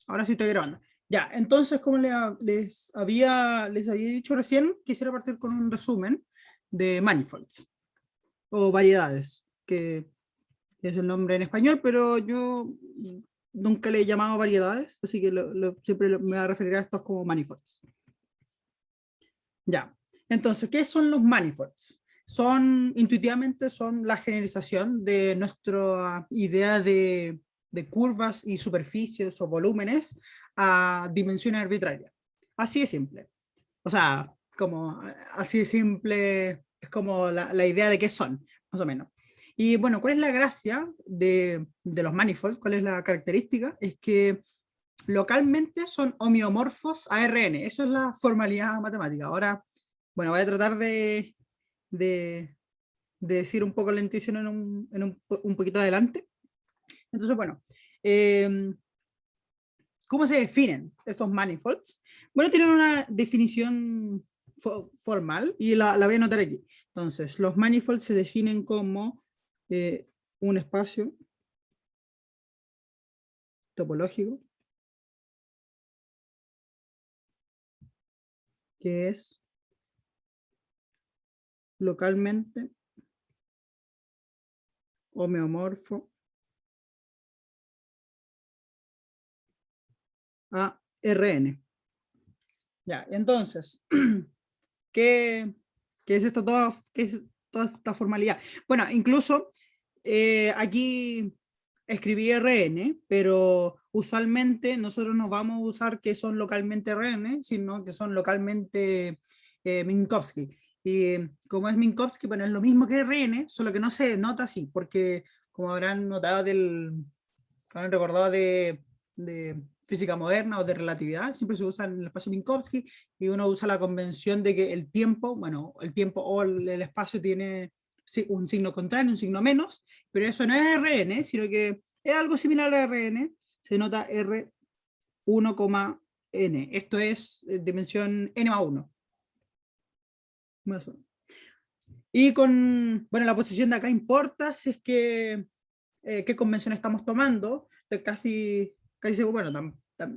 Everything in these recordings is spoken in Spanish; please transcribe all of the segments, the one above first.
Ahora sí estoy grabando. Ya, entonces, como les había dicho recién, quisiera partir con un resumen de manifolds, o variedades, que es el nombre en español, pero yo nunca le he llamado variedades, así que me voy a referir a estos como manifolds. Ya, entonces, ¿qué son los manifolds? Intuitivamente, son la generalización de nuestra idea de curvas y superficies o volúmenes a dimensiones arbitrarias. Así de simple. O sea, así de simple es como la idea de qué son, más o menos. Y bueno, ¿cuál es la gracia de los manifolds? ¿Cuál es la característica? Es que localmente son homeomorfos a Rn. Eso es la formalidad matemática. Ahora, bueno, voy a tratar de, de decir un poco la intuición un poquito adelante. Entonces, bueno, eh, ¿cómo se definen estos manifolds? Bueno, tienen una definición formal y la voy a anotar aquí. Entonces, los manifolds se definen como un espacio topológico que es localmente homeomorfo a Rn. Ya, entonces, ¿qué, qué es esto todo? ¿Qué es toda esta formalidad? Bueno, incluso aquí escribí Rn, pero usualmente nosotros no vamos a usar que son localmente Rn, sino que son localmente Minkowski. Y como es Minkowski, bueno, es lo mismo que Rn, solo que no se nota así, porque como habrán notado habrán recordado de física moderna o de relatividad, siempre se usa en el espacio Minkowski y uno usa la convención de que el tiempo, bueno, el tiempo o el espacio tiene un signo contrario, un signo menos, pero eso no es Rn, sino que es algo similar a Rn, se nota R1, n. Esto es dimensión n más 1. Y bueno, la posición de acá importa si es que qué convención estamos tomando, casi seguro, bueno,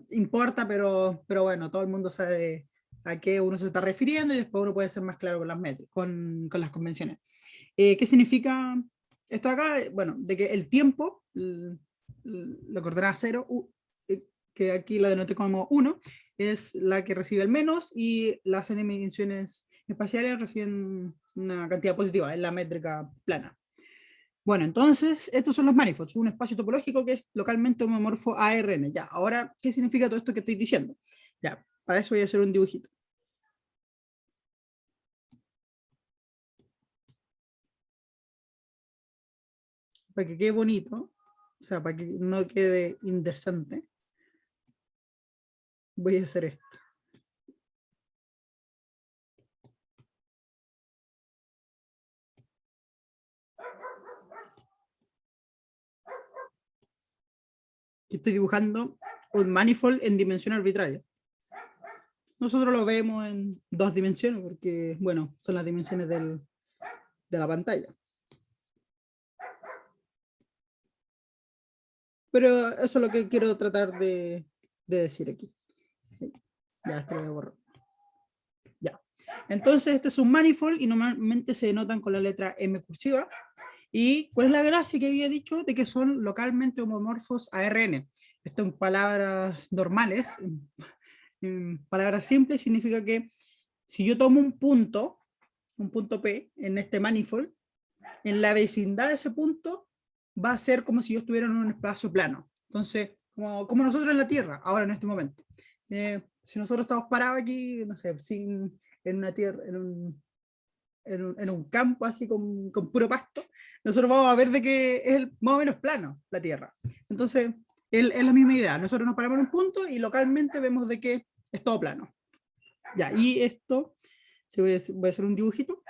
importa, pero bueno, todo el mundo sabe a qué uno se está refiriendo y después uno puede ser más claro con las con las convenciones. ¿Qué significa esto acá? Bueno, de que el tiempo, la coordenada 0, que aquí la denoté como 1, es la que recibe el menos y las n dimensiones espaciales reciben una cantidad positiva, en la métrica plana. Bueno, entonces, estos son los manifolds, un espacio topológico que es localmente homomorfo a Rn. Ya, ahora, ¿qué significa todo esto que estoy diciendo? Ya, para eso voy a hacer un dibujito. Para que quede bonito, o sea, para que no quede indecente, voy a hacer esto. Estoy dibujando un manifold en dimensión arbitraria. Nosotros lo vemos en 2 dimensiones porque, bueno, son las dimensiones de la pantalla. Pero eso es lo que quiero tratar de decir aquí. Ya, esto lo voy a borrar. Ya. Entonces, este es un manifold y normalmente se denotan con la letra M cursiva. ¿Y cuál es la gracia que había dicho? De que son localmente homomorfos a Rn. Esto en palabras normales, en palabras simples, significa que si yo tomo un punto P en este manifold, en la vecindad de ese punto va a ser como si yo estuviera en un espacio plano. Entonces, como nosotros en la Tierra, ahora en este momento. Si nosotros estamos parados aquí, no sé, en una tierra, en un campo así con puro pasto, nosotros vamos a ver de que es más o menos plano la Tierra. Entonces, es la misma idea. Nosotros nos paramos en un punto y localmente vemos de que es todo plano. Ya, y esto, voy a hacer un dibujito.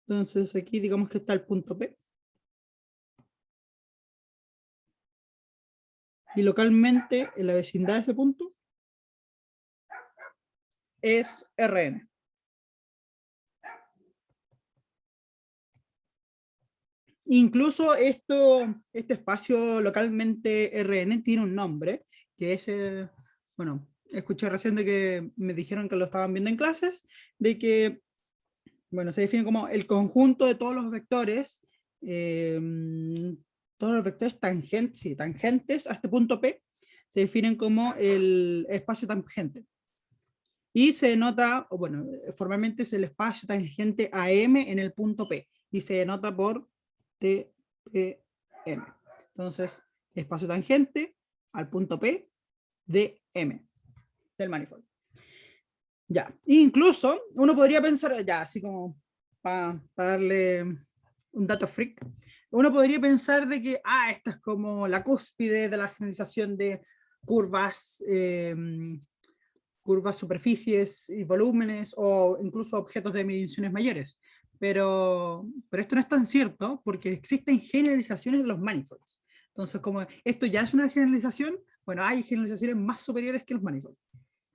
Entonces, aquí digamos que está el punto P. Y localmente, en la vecindad de ese punto, es Rn. Incluso este espacio localmente Rn tiene un nombre, que es, bueno, escuché recién de que me dijeron que lo estaban viendo en clases, de que, bueno, se define como el conjunto de eh, todos los vectores tangentes, sí, tangentes a este punto P, se definen como el espacio tangente. Y se denota, o bueno, formalmente es el espacio tangente a M en el punto P, y se denota por TPM. Entonces, espacio tangente al punto P de M, del manifold. Ya, incluso uno podría pensar, ya, así como para darle un dato freak, uno podría pensar de que, esta es como la cúspide de la generalización de curvas, curvas, superficies y volúmenes, o incluso objetos de dimensiones mayores. Pero esto no es tan cierto, porque existen generalizaciones de los manifolds. Entonces, como esto ya es una generalización, bueno, hay generalizaciones más superiores que los manifolds.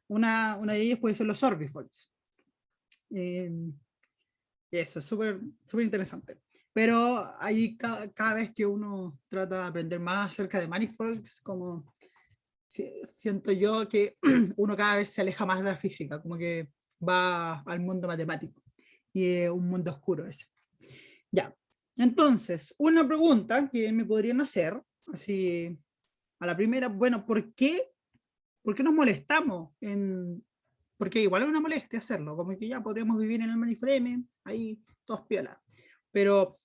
Una de ellas puede ser los orbifolds. Y eso es súper interesante. Pero ahí cada vez que uno trata de aprender más acerca de manifolds, como siento yo que uno cada vez se aleja más de la física, como que va al mundo matemático. Y es un mundo oscuro ese. Ya. Entonces, una pregunta que me podrían hacer, así a la primera, bueno, ¿por qué nos molestamos porque igual es una molestia hacerlo, como que ya podríamos vivir en el maniframe, ahí todos piola. Pero,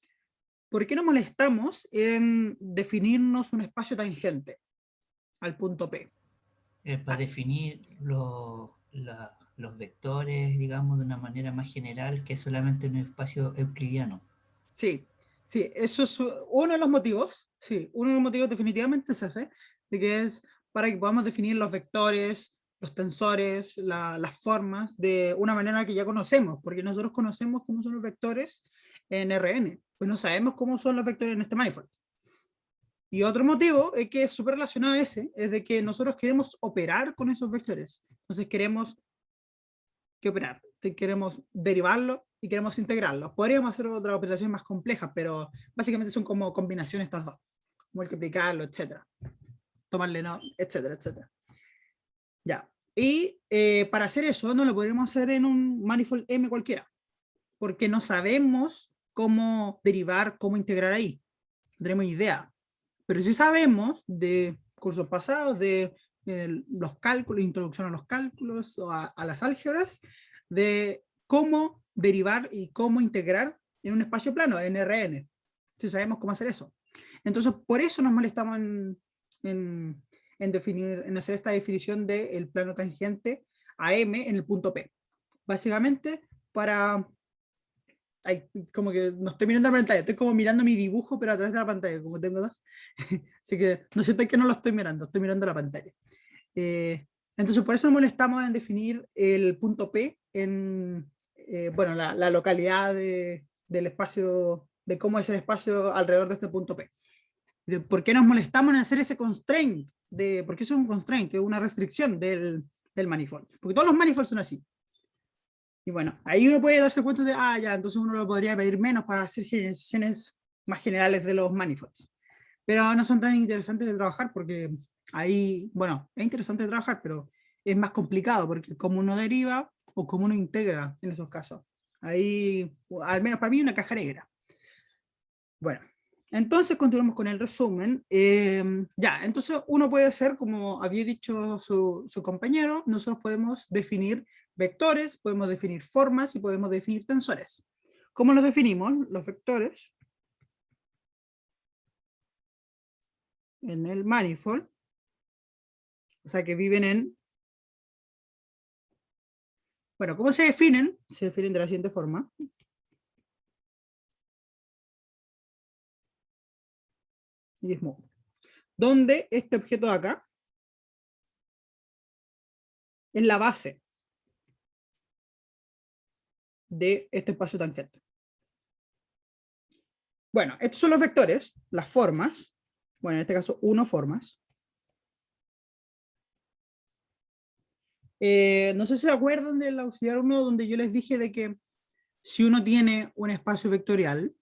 ¿por qué nos molestamos en definirnos un espacio tangente al punto P? Para definir los vectores, digamos, de una manera más general que solamente en un espacio euclidiano. Sí, sí, eso es uno de los motivos, sí, uno de los motivos definitivamente es ese, de que es para que podamos definir los vectores, los tensores, las formas de una manera que ya conocemos, porque nosotros conocemos cómo son los vectores en Rn, pues no sabemos cómo son los vectores en este manifold. Y otro motivo es que es súper relacionado a ese, es de que nosotros queremos operar con esos vectores, entonces queremos que operar, queremos derivarlo y queremos integrarlo. Podríamos hacer otras operaciones más complejas, pero básicamente son como combinaciones estas dos, multiplicarlo, etcétera, tomarle no, etcétera, etcétera. Ya. Y para hacer eso no lo podríamos hacer en un manifold M cualquiera, porque no sabemos cómo derivar, cómo integrar ahí. No tenemos idea. Pero sí sabemos de cursos pasados, de los cálculos, introducción a los cálculos, o a las álgebras, de cómo derivar y cómo integrar en un espacio plano, en Rn. Si sabemos cómo hacer eso. Entonces, por eso nos molestamos en hacer esta definición del plano tangente a M en el punto P. Básicamente, para... Ay, como que no estoy mirando la pantalla, estoy como mirando mi dibujo, pero a través de la pantalla, como tengo dos. Así que no siento que no lo estoy mirando la pantalla. Entonces, por eso nos molestamos en definir el punto P en, bueno, la localidad del espacio, de cómo es el espacio alrededor de este punto P. ¿Por qué nos molestamos en hacer ese constraint? Porque eso es un constraint, que es una restricción del manifold. Porque todos los manifolds son así. Y bueno, ahí uno puede darse cuenta de, ya, entonces uno lo podría pedir menos para hacer generalizaciones más generales de los manifolds. Pero no son tan interesantes de trabajar porque ahí, bueno, es interesante de trabajar, pero es más complicado porque como uno deriva o como uno integra en esos casos. Ahí, al menos para mí, una caja negra. Bueno, entonces continuamos con el resumen. Ya, entonces uno puede hacer, como había dicho su compañero, nosotros podemos definir vectores, podemos definir formas y podemos definir tensores. ¿Cómo los definimos? Los vectores en el manifold, o sea que viven en... Bueno, ¿cómo se definen? Se definen de la siguiente forma. Y es modo. Donde este objeto de acá es la base de este espacio tangente. Bueno, estos son los vectores, las formas. Bueno, en este caso, formas. No sé si se acuerdan del auxiliar 1 donde yo les dije de que si uno tiene un espacio vectorial,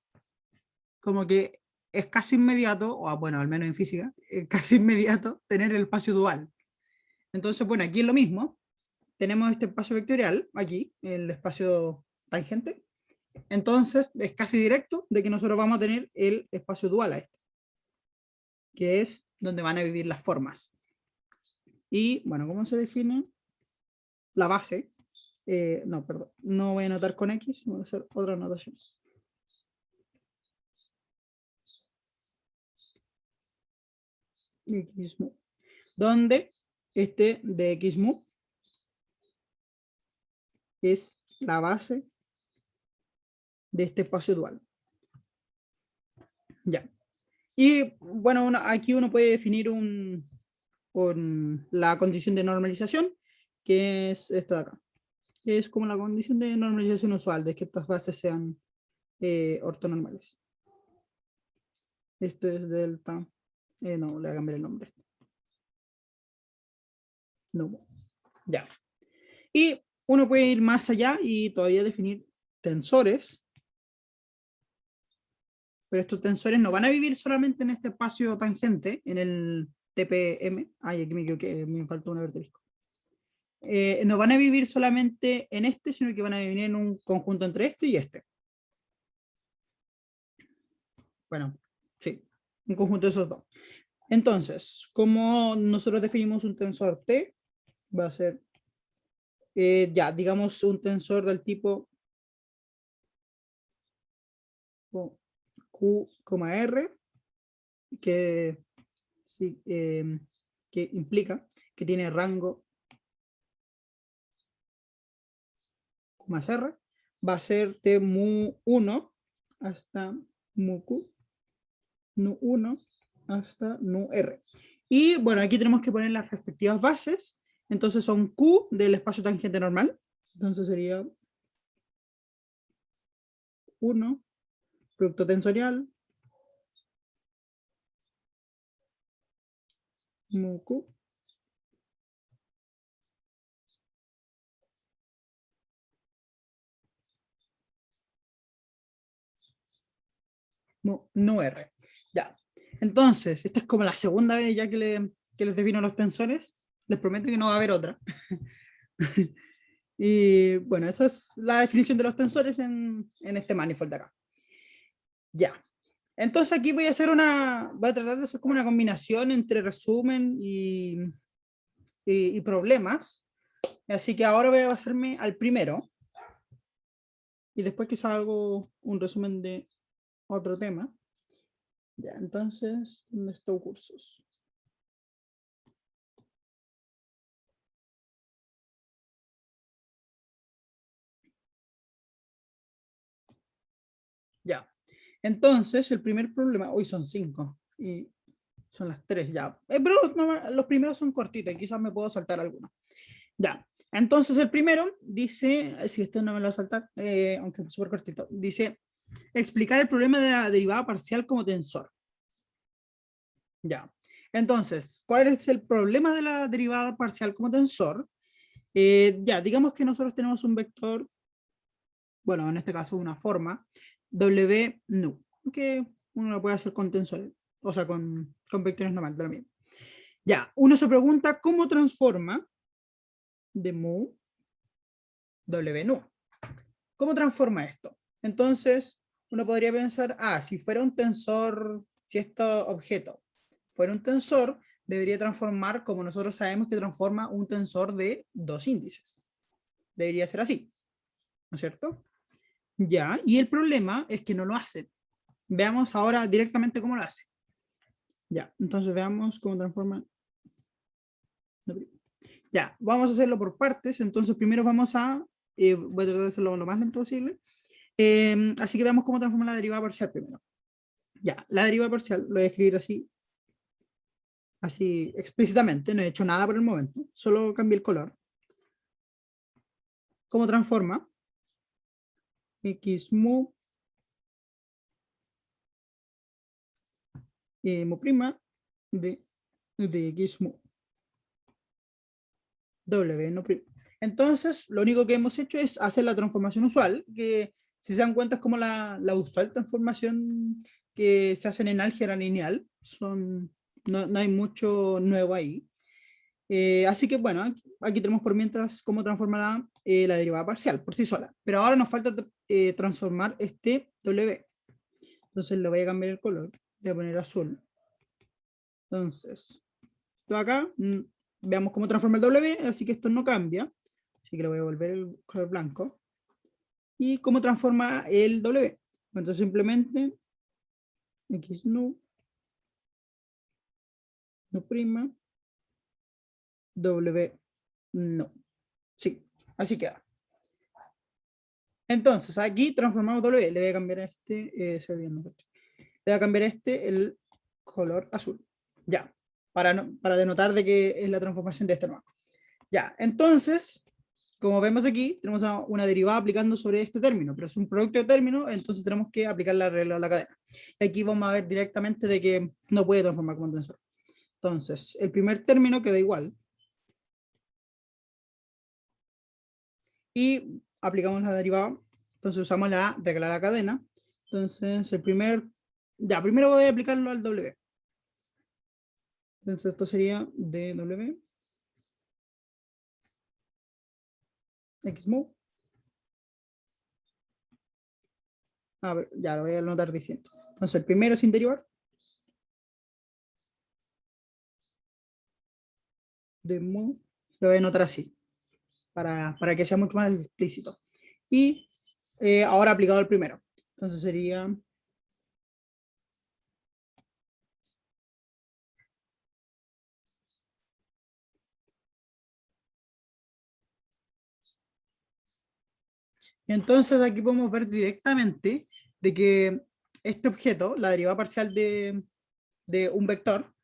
como que es casi inmediato, o bueno, al menos en física, es casi inmediato tener el espacio dual. Entonces, bueno, aquí es lo mismo. Tenemos este espacio vectorial, aquí, el espacio tangente. Entonces, es casi directo de que nosotros vamos a tener el espacio dual a este, que es donde van a vivir las formas. Y, bueno, ¿cómo se define? La base. No, perdón, no voy a anotar con X, voy a hacer otra anotación. X mu, donde este de X mu es la base de este espacio dual. Ya. Y bueno, aquí uno puede definir la condición de normalización, que es esta de acá, que es como la condición de normalización usual, de que estas bases sean ortonormales. Esto es delta. No, le voy a cambiar el nombre. No. Ya. Y uno puede ir más allá y todavía definir tensores. Pero estos tensores no van a vivir solamente en este espacio tangente, en el TPM. Ay, aquí me equivoqué, me faltó un asterisco. No van a vivir solamente en este, sino que van a vivir en un conjunto entre este y este. Bueno, sí, un conjunto de esos dos. Entonces, como nosotros definimos un tensor T, va a ser, ya, digamos un tensor del tipo Q, R, que, sí, que implica que tiene rango Q más R, va a ser de mu 1 hasta mu Q, nu 1 hasta nu R. Y bueno, aquí tenemos que poner las respectivas bases. Entonces son Q del espacio tangente normal. Entonces sería 1, producto tensorial, mu Q, nu R. Ya. Entonces, esta es como la segunda vez ya que les defino los tensores. Les prometo que no va a haber otra. Y bueno, esta es la definición de los tensores en este manifold de acá. Ya. Entonces aquí voy a tratar de hacer como una combinación entre resumen y problemas. Así que ahora voy a basarme al primero. Y después quizá hago un resumen de otro tema. Ya, entonces, ¿dónde están cursos? Ya. Entonces, el primer problema, hoy son 5 y son las 3 ya. Pero los primeros son cortitos, quizás me puedo saltar alguno. Ya. Entonces, el primero dice, si esto no me lo va a saltar, aunque es súper cortito, dice explicar el problema de la derivada parcial como tensor. Ya. Entonces, ¿cuál es el problema de la derivada parcial como tensor? Ya, digamos que nosotros tenemos un vector, bueno, en este caso una forma, W nu, que uno lo puede hacer con tensores, o sea, con vectores normales también. Ya, uno se pregunta cómo transforma de mu W nu. ¿Cómo transforma esto? Entonces, uno podría pensar, si fuera un tensor, si este objeto fuera un tensor, debería transformar como nosotros sabemos que transforma un tensor de 2 índices. Debería ser así, ¿no es cierto? Ya, y el problema es que no lo hace. Veamos ahora directamente cómo lo hace. Ya, entonces veamos cómo transforma. Ya, vamos a hacerlo por partes. Entonces primero voy a tratar de hacerlo lo más lento posible. Así que veamos cómo transforma la derivada parcial primero. Ya, la derivada parcial lo voy a escribir así explícitamente, no he hecho nada por el momento, solo cambié el color. ¿Cómo transforma? X mu mu prima de X mu W no prima. Entonces, lo único que hemos hecho es hacer la transformación usual, que si se dan cuenta es como la usual transformación que se hacen en álgebra lineal, no hay mucho nuevo ahí. Así que bueno, aquí tenemos por mientras cómo transformar la derivada parcial por sí sola. Pero ahora nos falta transformar este W. Entonces le voy a cambiar el color, voy a poner azul. Entonces, esto acá, veamos cómo transforma el W, así que esto no cambia. Así que le voy a volver el color blanco. ¿Y cómo transforma el W? Entonces simplemente X no, no prima, W no. Sí, así queda. Entonces aquí transformamos W, le voy a cambiar a este, le voy a cambiar a este el color azul. Ya, para denotar de que es la transformación de este nuevo. Ya, entonces, como vemos aquí, tenemos una derivada aplicando sobre este término, pero es un producto de término, entonces tenemos que aplicar la regla de la cadena. Y aquí vamos a ver directamente de que no puede transformar como un tensor. Entonces, el primer término queda igual. Y aplicamos la derivada. Entonces usamos la regla de la cadena. Entonces, primero voy a aplicarlo al W. Entonces, esto sería dw xmove. A ver, ya lo voy a anotar diciendo. Entonces, el primero sin derivar. Demo, lo voy a anotar así, para que sea mucho más explícito. Y ahora aplicado al primero. Entonces sería entonces aquí podemos ver directamente de que este objeto, la derivada parcial de un vector,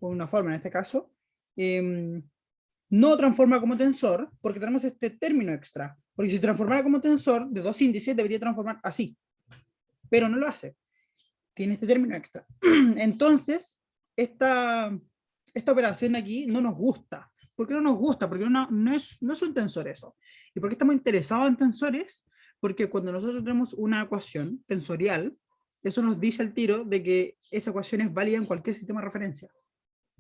o una forma en este caso, no transforma como tensor porque tenemos este término extra. Porque si transformara como tensor de dos índices, debería transformar así. Pero no lo hace. Tiene este término extra. Entonces, esta operación aquí no nos gusta. ¿Por qué no nos gusta? Porque no es un tensor eso. ¿Y por qué estamos interesados en tensores? Porque cuando nosotros tenemos una ecuación tensorial, eso nos dice al tiro de que esa ecuación es válida en cualquier sistema de referencia.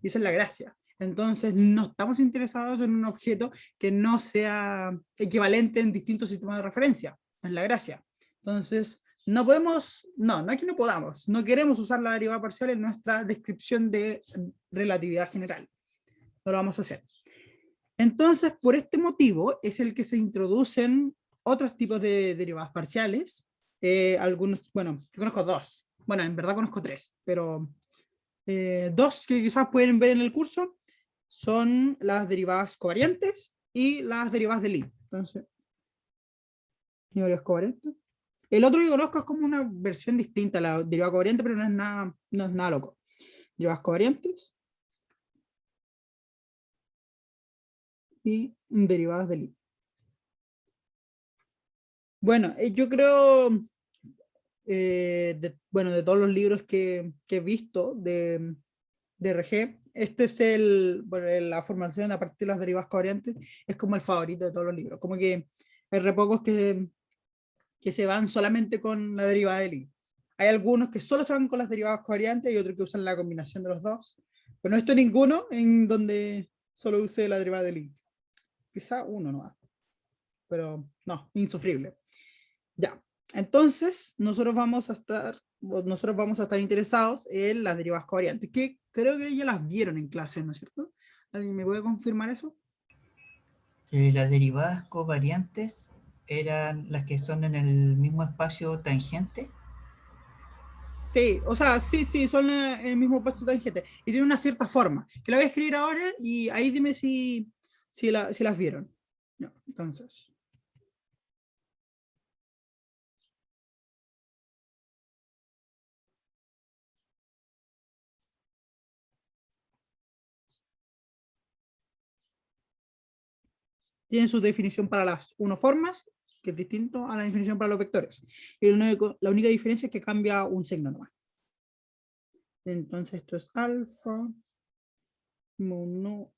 Y esa es la gracia. Entonces, no estamos interesados en un objeto que no sea equivalente en distintos sistemas de referencia. Es la gracia. Entonces, no podemos, no es que no podamos, no queremos usar la derivada parcial en nuestra descripción de relatividad general. No lo vamos a hacer. Entonces, por este motivo es el que se introducen otros tipos de derivadas parciales. Algunos, bueno, yo conozco dos. Bueno, en verdad conozco tres, pero dos que quizás pueden ver en el curso son las derivadas covariantes y las derivadas de Lie. Entonces, derivadas covariantes. El otro que conozco es como una versión distinta a la derivada covariante, pero no es nada loco. Derivadas covariantes y derivadas de Lie. Bueno, yo creo, bueno, de todos los libros que he visto de RG, este es bueno, la formación a partir de las derivas covariantes, es como el favorito de todos los libros. Como que hay re pocos que se van solamente con la derivada de Lie. Hay algunos que solo se van con las derivadas covariantes y otros que usan la combinación de los dos. Pero no he visto ninguno en donde solo use la derivada de Lie. Quizá uno nomás. Pero no, insufrible. Ya. Entonces, nosotros vamos a estar interesados en las derivas covariantes, que creo que ya las vieron en clase, ¿no es cierto? ¿Alguien me puede confirmar eso? Las derivadas covariantes eran las que son en el mismo espacio tangente. Sí, o sea, sí, son el mismo puesto tangente y tiene una cierta forma, que la voy a escribir ahora y ahí dime si las vieron. No, entonces, tienen su definición para las unoformas, que es distinto a la definición para los vectores. Y la única diferencia es que cambia un signo nomás. Entonces esto es alfa, mono,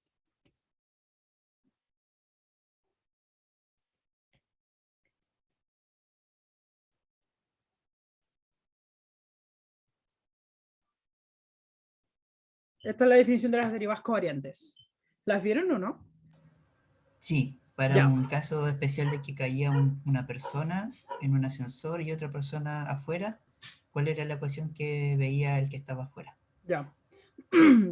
esta es la definición de las derivadas covariantes. ¿Las vieron o no? Sí, para Ya, un caso especial de que caía una persona en un ascensor y otra persona afuera, ¿cuál era la ecuación que veía el que estaba afuera? ya.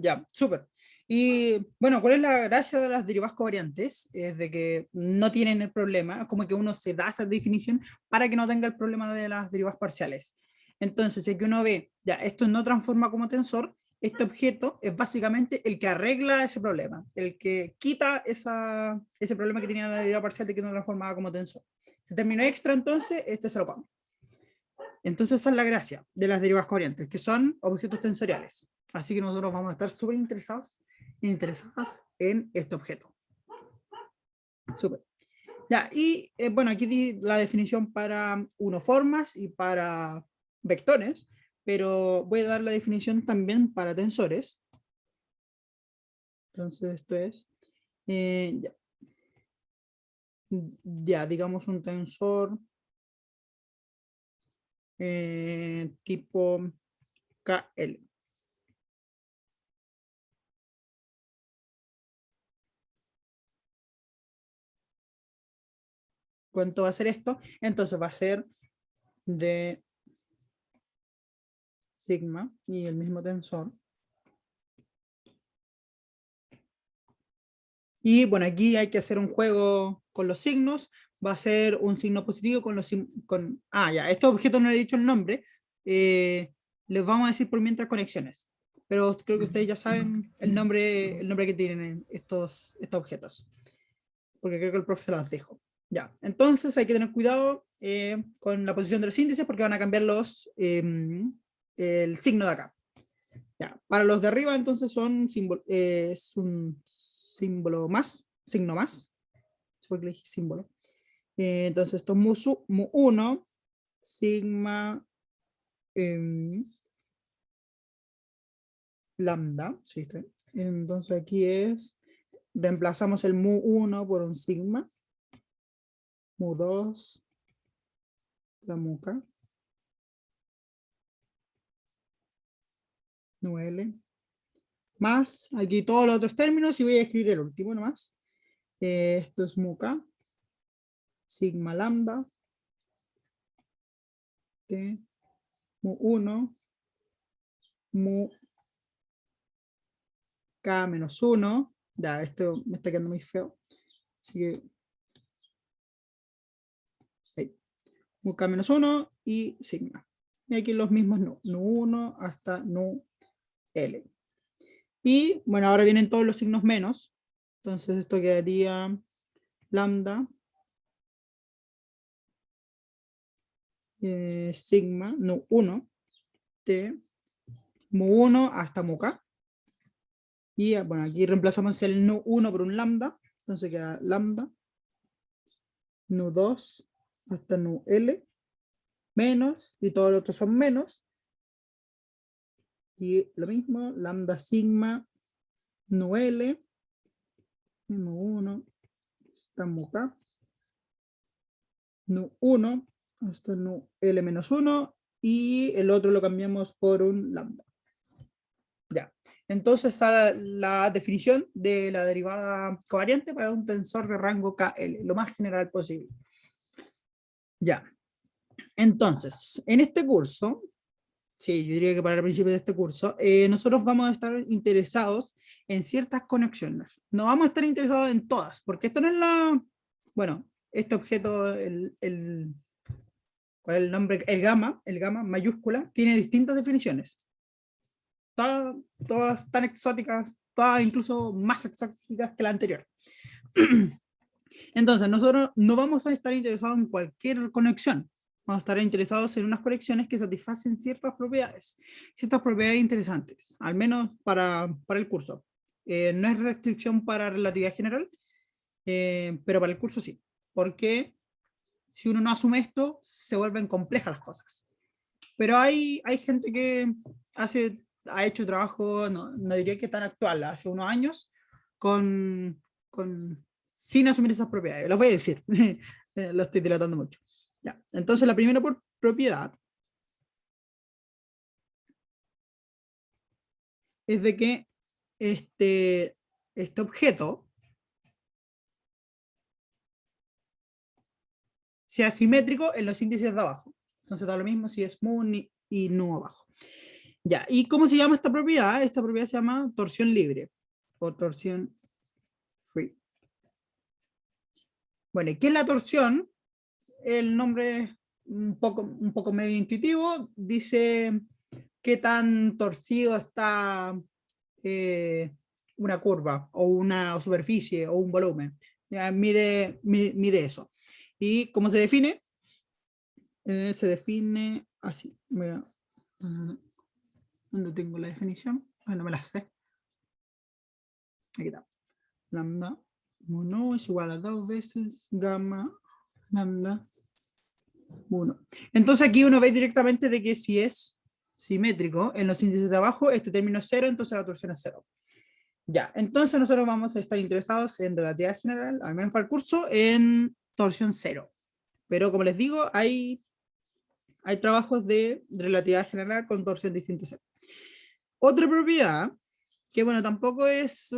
Ya, súper. Y bueno, ¿cuál es la gracia de las derivadas covariantes? Es de que no tienen el problema, es como que uno se da esa definición para que no tenga el problema de las derivas parciales. Entonces, si es que uno ve, ya, esto no transforma como tensor, este objeto es básicamente el que arregla ese problema, el que quita ese problema que tenía la deriva parcial de que no transformaba como tensor. Se terminó extra, entonces, este se lo come. Entonces esa es la gracia de las derivas covariantes, que son objetos tensoriales. Así que nosotros vamos a estar súper interesadas en este objeto. Súper. Ya, y bueno, aquí di la definición para unoformas y para vectores, pero voy a dar la definición también para tensores. Entonces esto es, ya, ya, digamos un tensor tipo KL. ¿Cuánto va a ser esto? Entonces va a ser de sigma y el mismo tensor. Y bueno, aquí hay que hacer un juego con los signos. Va a ser un signo positivo con los ya, estos objetos no le he dicho el nombre. Les vamos a decir por mientras conexiones. Pero creo que ustedes ya saben el nombre que tienen estos objetos. Porque creo que el profe se los dejo. Ya, entonces hay que tener cuidado con la posición de los índices porque van a cambiar el signo de acá. Ya, para los de arriba, entonces es un símbolo más, signo más. Porque le dije símbolo. Entonces, esto es mu1, sigma lambda. ¿Sí? Entonces, aquí reemplazamos el mu1 por un sigma, mu2, la muca, nu L, más aquí todos los otros términos y voy a escribir el último nomás. Esto es muca, sigma lambda, mu1, mu k menos 1. Ya, esto me está quedando muy feo. Así que ahí. Mu k menos 1 y sigma. Y aquí los mismos nu 1 hasta nu L. Y bueno, ahora vienen todos los signos menos. Entonces esto quedaría lambda, sigma, nu 1, t, mu 1 hasta mu k. Y bueno, aquí reemplazamos el nu 1 por un lambda. Entonces queda lambda, nu 2 hasta nu L, menos, y todos los otros son menos. Y lo mismo, lambda sigma, nu L, nu 1 hasta mu k, nu 1 hasta nu L menos 1, y el otro lo cambiamos por un lambda. Ya. Entonces, la definición de la derivada covariante para un tensor de rango KL, lo más general posible. Ya. Entonces, en este curso, sí, yo diría que para el principio de este curso, nosotros vamos a estar interesados en ciertas conexiones. No vamos a estar interesados en todas, porque esto no es bueno, este objeto, ¿cuál es el nombre? El gamma mayúscula, tiene distintas definiciones. Todas tan exóticas, todas incluso más exóticas que la anterior. Entonces, nosotros no vamos a estar interesados en cualquier conexión. Vamos a estar interesados en unas conexiones que satisfacen ciertas propiedades interesantes, al menos para el curso. No es restricción para relatividad general, pero para el curso sí, porque si uno no asume esto, se vuelven complejas las cosas. Pero hay gente que ha hecho trabajo, no diría que tan actual, hace unos años, sin asumir esas propiedades. Los voy a decir, lo estoy dilatando mucho. Ya. Entonces, la primera propiedad es de que este objeto sea simétrico en los índices de abajo. Entonces da lo mismo si es mu y nu abajo. Ya, ¿y cómo se llama esta propiedad? Esta propiedad se llama torsión libre o torsión free. Bueno, ¿y qué es la torsión? El nombre es un poco medio intuitivo, dice qué tan torcido está una curva o una superficie o un volumen. Ya, mide eso. ¿Y cómo se define? Se define así. ¿Dónde tengo la definición? No me la sé. Aquí está. Lambda mono es igual a 2 veces gamma lambda 1. Entonces aquí uno ve directamente de que si es simétrico en los índices de abajo, este término es 0, entonces la torsión es 0. Ya, entonces nosotros vamos a estar interesados en relatividad general, al menos para el curso, en torsión 0. Pero como les digo, hay trabajos de relatividad general con torsión distinta a 0. Otra propiedad, que bueno, tampoco es...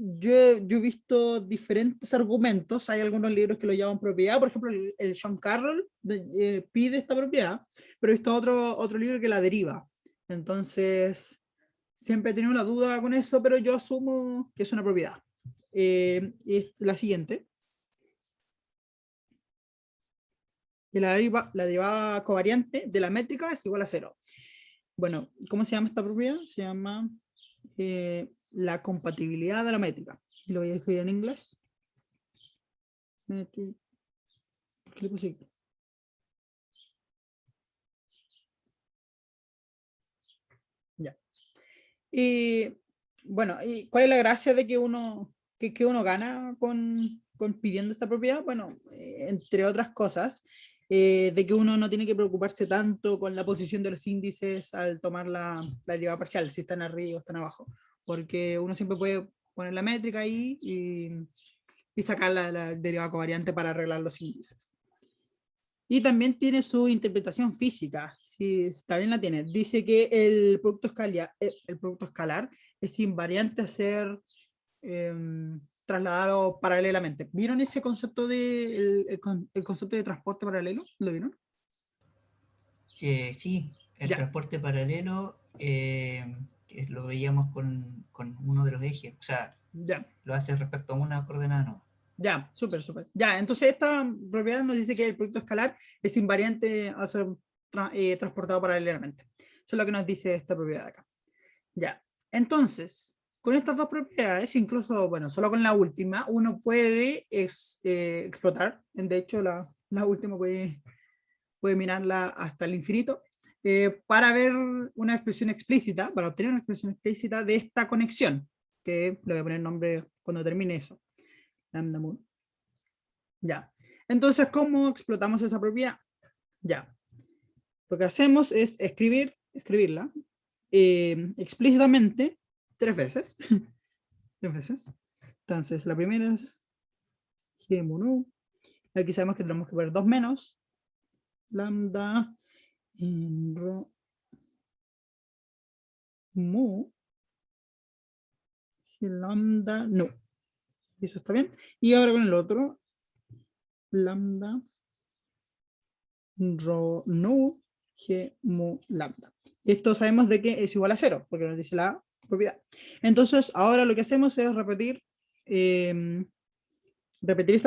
Yo he visto diferentes argumentos, hay algunos libros que lo llaman propiedad, por ejemplo el John Carroll pide esta propiedad, pero he visto otro libro que la deriva. Entonces, siempre he tenido una duda con eso, pero yo asumo que es una propiedad. Es la siguiente. Que la derivada covariante de la métrica es igual a 0. Bueno, ¿cómo se llama esta propiedad? Se llama la compatibilidad de la métrica. Y lo voy a escribir en inglés. ¿Qué le puse aquí? Ya. Y bueno, ¿y cuál es la gracia de que uno gana con pidiendo esta propiedad? Bueno, entre otras cosas, de que uno no tiene que preocuparse tanto con la posición de los índices al tomar la derivada parcial, si están arriba o están abajo, porque uno siempre puede poner la métrica ahí y sacar la derivada covariante para arreglar los índices. Y también tiene su interpretación física, si también la tiene. Dice que el producto escalar es invariante a ser trasladado paralelamente. ¿Vieron ese concepto el concepto de transporte paralelo? ¿Lo vieron? Sí, el Ya, transporte paralelo que lo veíamos con uno de los ejes, o sea, ya, lo hace respecto a una coordenada, no. ya, súper, súper. Ya, entonces esta propiedad nos dice que el producto escalar es invariante al ser transportado paralelamente. Eso es lo que nos dice esta propiedad de acá. Ya, entonces, con estas dos propiedades, incluso, bueno, solo con la última, uno puede explotar, de hecho la última puede mirarla hasta el infinito, para ver una expresión explícita, para obtener una expresión explícita de esta conexión, que le voy a poner nombre cuando termine eso. Lambda mu. Ya, entonces, ¿cómo explotamos esa propiedad? Ya, lo que hacemos es escribirla explícitamente 3 veces. 3 veces. Entonces, la primera es G mu. Aquí sabemos que tenemos que poner 2 menos lambda en rho mu G lambda no. Eso está bien. Y ahora con el otro, lambda rho no G mu lambda. Esto sabemos de que es igual a 0, porque nos dice la propiedad. Entonces, ahora lo que hacemos es repetir esta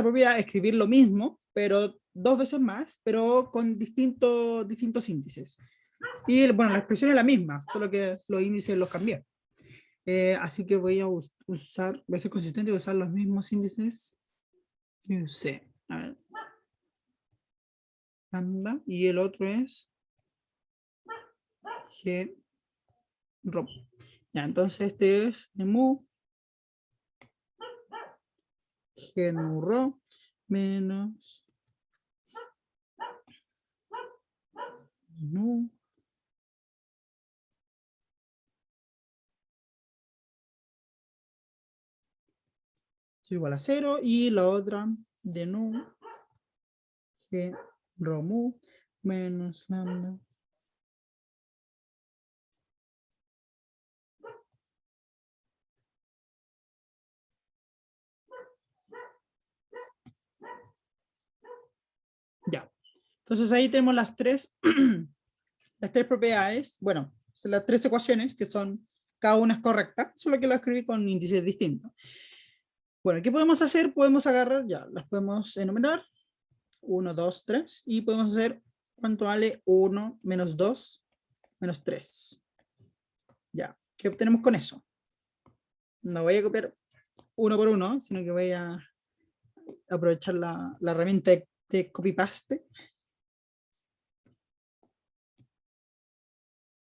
propiedad, escribir lo mismo, pero 2 veces más, pero con distintos índices. Y bueno, la expresión es la misma, solo que los índices los cambié. Así que voy a ser consistente y usar los mismos índices que usé. A ver. Lambda, y el otro es G ROM. Ya, entonces este es de mu G nu rho menos nu es igual a 0 y la otra de nu G rho mu menos lambda Entonces ahí tenemos las tres, las tres propiedades, bueno, las tres ecuaciones que son, cada una es correcta, solo que lo escribí con índices distintos. Bueno, ¿qué podemos hacer? Podemos agarrar, ya, las podemos enumerar, 1, 2, 3, y podemos hacer cuánto vale 1 menos 2 menos 3. Ya, ¿qué obtenemos con eso? No voy a copiar uno por uno, sino que voy a aprovechar la herramienta de copy-paste.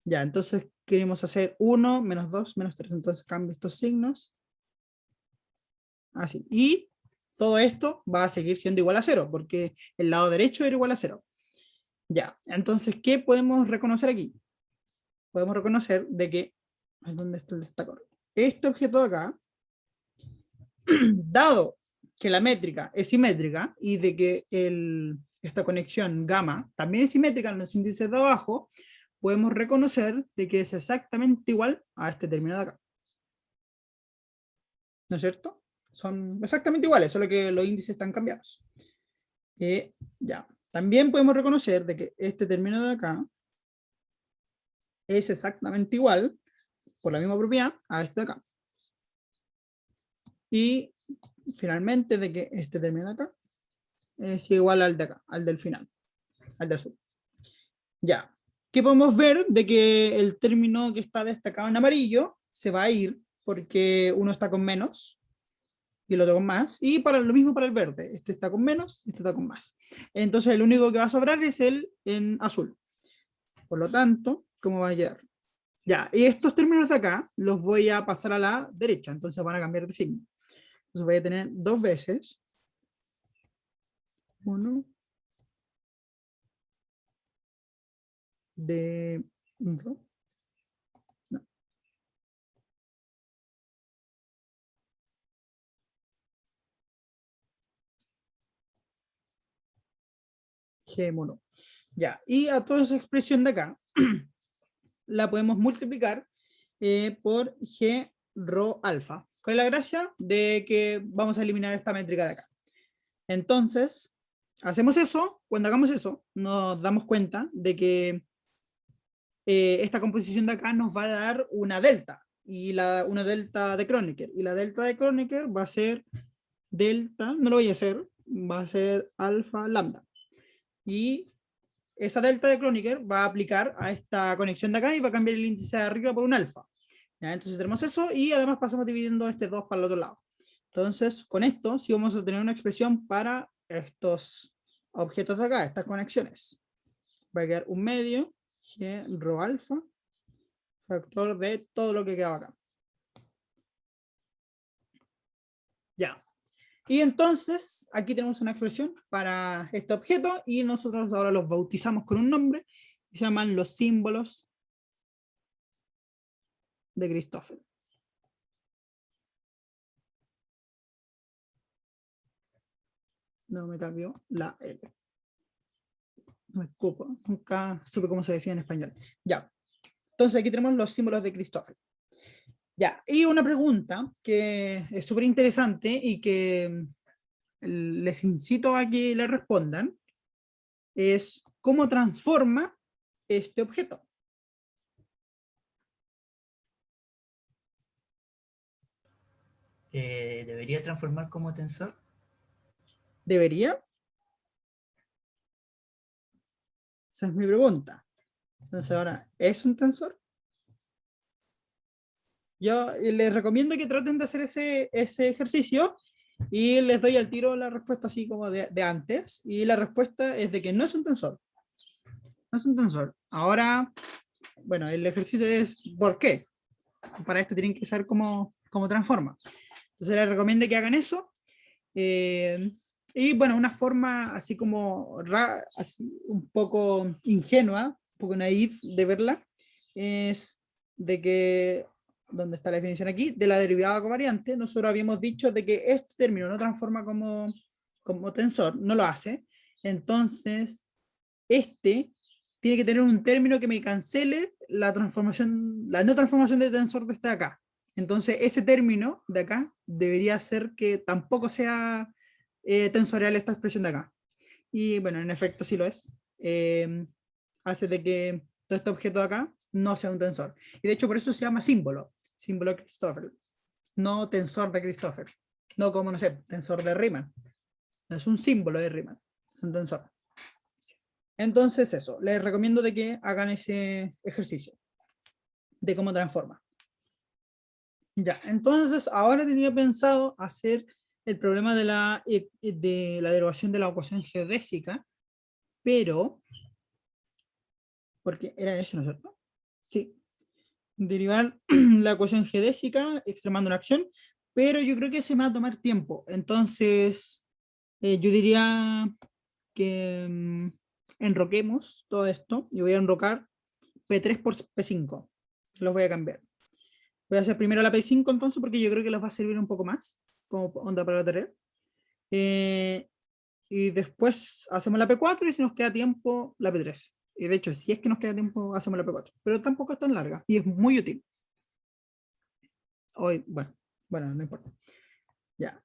Ya, entonces queremos hacer 1 menos 2 menos 3. Entonces cambio estos signos. Así. Y todo esto va a seguir siendo igual a 0, porque el lado derecho era igual a 0. Ya, entonces, ¿qué podemos reconocer aquí? Podemos reconocer de que, ¿dónde está el destacador? Este objeto de acá, dado que la métrica es simétrica y de que esta conexión gamma también es simétrica en los índices de abajo, podemos reconocer de que es exactamente igual a este término de acá. ¿No es cierto? Son exactamente iguales, solo que los índices están cambiados. Ya. También podemos reconocer de que este término de acá es exactamente igual, por la misma propiedad, a este de acá. Y finalmente de que este término de acá es igual al de acá, al del final, al de azul. Ya. ¿Qué podemos ver? De que el término que está destacado en amarillo se va a ir porque uno está con menos y el otro con más, y para lo mismo para el verde, este está con menos, este está con más. Entonces el único que va a sobrar es el en azul. Por lo tanto, ¿cómo va a quedar? Ya, y estos términos de acá los voy a pasar a la derecha, entonces van a cambiar de signo. Entonces voy a tener dos veces. 1 de... No. G mono. Ya, y a toda esa expresión de acá la podemos multiplicar por G rho alfa. ¿Cuál es la gracia? De que vamos a eliminar esta métrica de acá. Entonces, hacemos eso. Cuando hagamos eso, nos damos cuenta de que esta composición de acá nos va a dar una delta, y una delta de Kronecker. Y la delta de Kronecker va a ser delta, no lo voy a hacer, va a ser alfa lambda. Y esa delta de Kronecker va a aplicar a esta conexión de acá y va a cambiar el índice de arriba por un alfa. ¿Ya? Entonces tenemos eso y además pasamos dividiendo este 2 para el otro lado. Entonces, con esto sí vamos a tener una expresión para estos objetos de acá, estas conexiones. Va a quedar un medio, G rho alfa, factor de todo lo que queda acá. Ya. Y entonces, aquí tenemos una expresión para este objeto y nosotros ahora los bautizamos con un nombre y se llaman los símbolos de Christoffel. No me cambió la L. No me escupo, nunca supe cómo se decía en español. Ya. Entonces aquí tenemos los símbolos de Christoffel. Ya, y una pregunta que es súper interesante y que les incito a que le respondan es ¿cómo transforma este objeto? ¿Debería transformar como tensor? ¿Debería? Esa es mi pregunta. Entonces ahora, ¿es un tensor? Yo les recomiendo que traten de hacer ese ejercicio y les doy al tiro la respuesta así como de antes. Y la respuesta es de que no es un tensor. No es un tensor. Ahora, bueno, el ejercicio es ¿por qué? Para esto tienen que saber cómo transforma. Entonces les recomiendo que hagan eso. Y bueno, una forma así como así un poco ingenua, un poco naif de verla, es de que, ¿dónde está la definición aquí? De la derivada covariante, nosotros habíamos dicho de que este término no transforma como tensor, no lo hace. Entonces, este tiene que tener un término que me cancele la transformación, la no transformación de tensor de este de acá. Entonces, ese término de acá debería ser que tampoco sea tensorial esta expresión de acá. Y bueno, en efecto sí lo es. hace de que todo este objeto de acá no sea un tensor. Y de hecho por eso se llama símbolo de Christoffel, no tensor de Christoffel, no como, no sé, tensor de Riemann. No es un símbolo de Riemann, es un tensor. Entonces eso, les recomiendo de que hagan ese ejercicio de cómo transforma. Ya, entonces ahora tenía pensado hacer el problema de la derivación de la ecuación geodésica, pero, porque era eso, ¿no es cierto? Sí, derivar la ecuación geodésica extremando una acción, pero yo creo que se me va a tomar tiempo. Entonces, yo diría que enroquemos todo esto y voy a enrocar P3 por P5. Los voy a cambiar. Voy a hacer primero la P5 entonces porque yo creo que les va a servir un poco más como onda para la tarea. Y después hacemos la P4 y si nos queda tiempo, la P3. Y de hecho, si es que nos queda tiempo, hacemos la P4. Pero tampoco es tan larga y es muy útil. Hoy, bueno, no importa. Ya.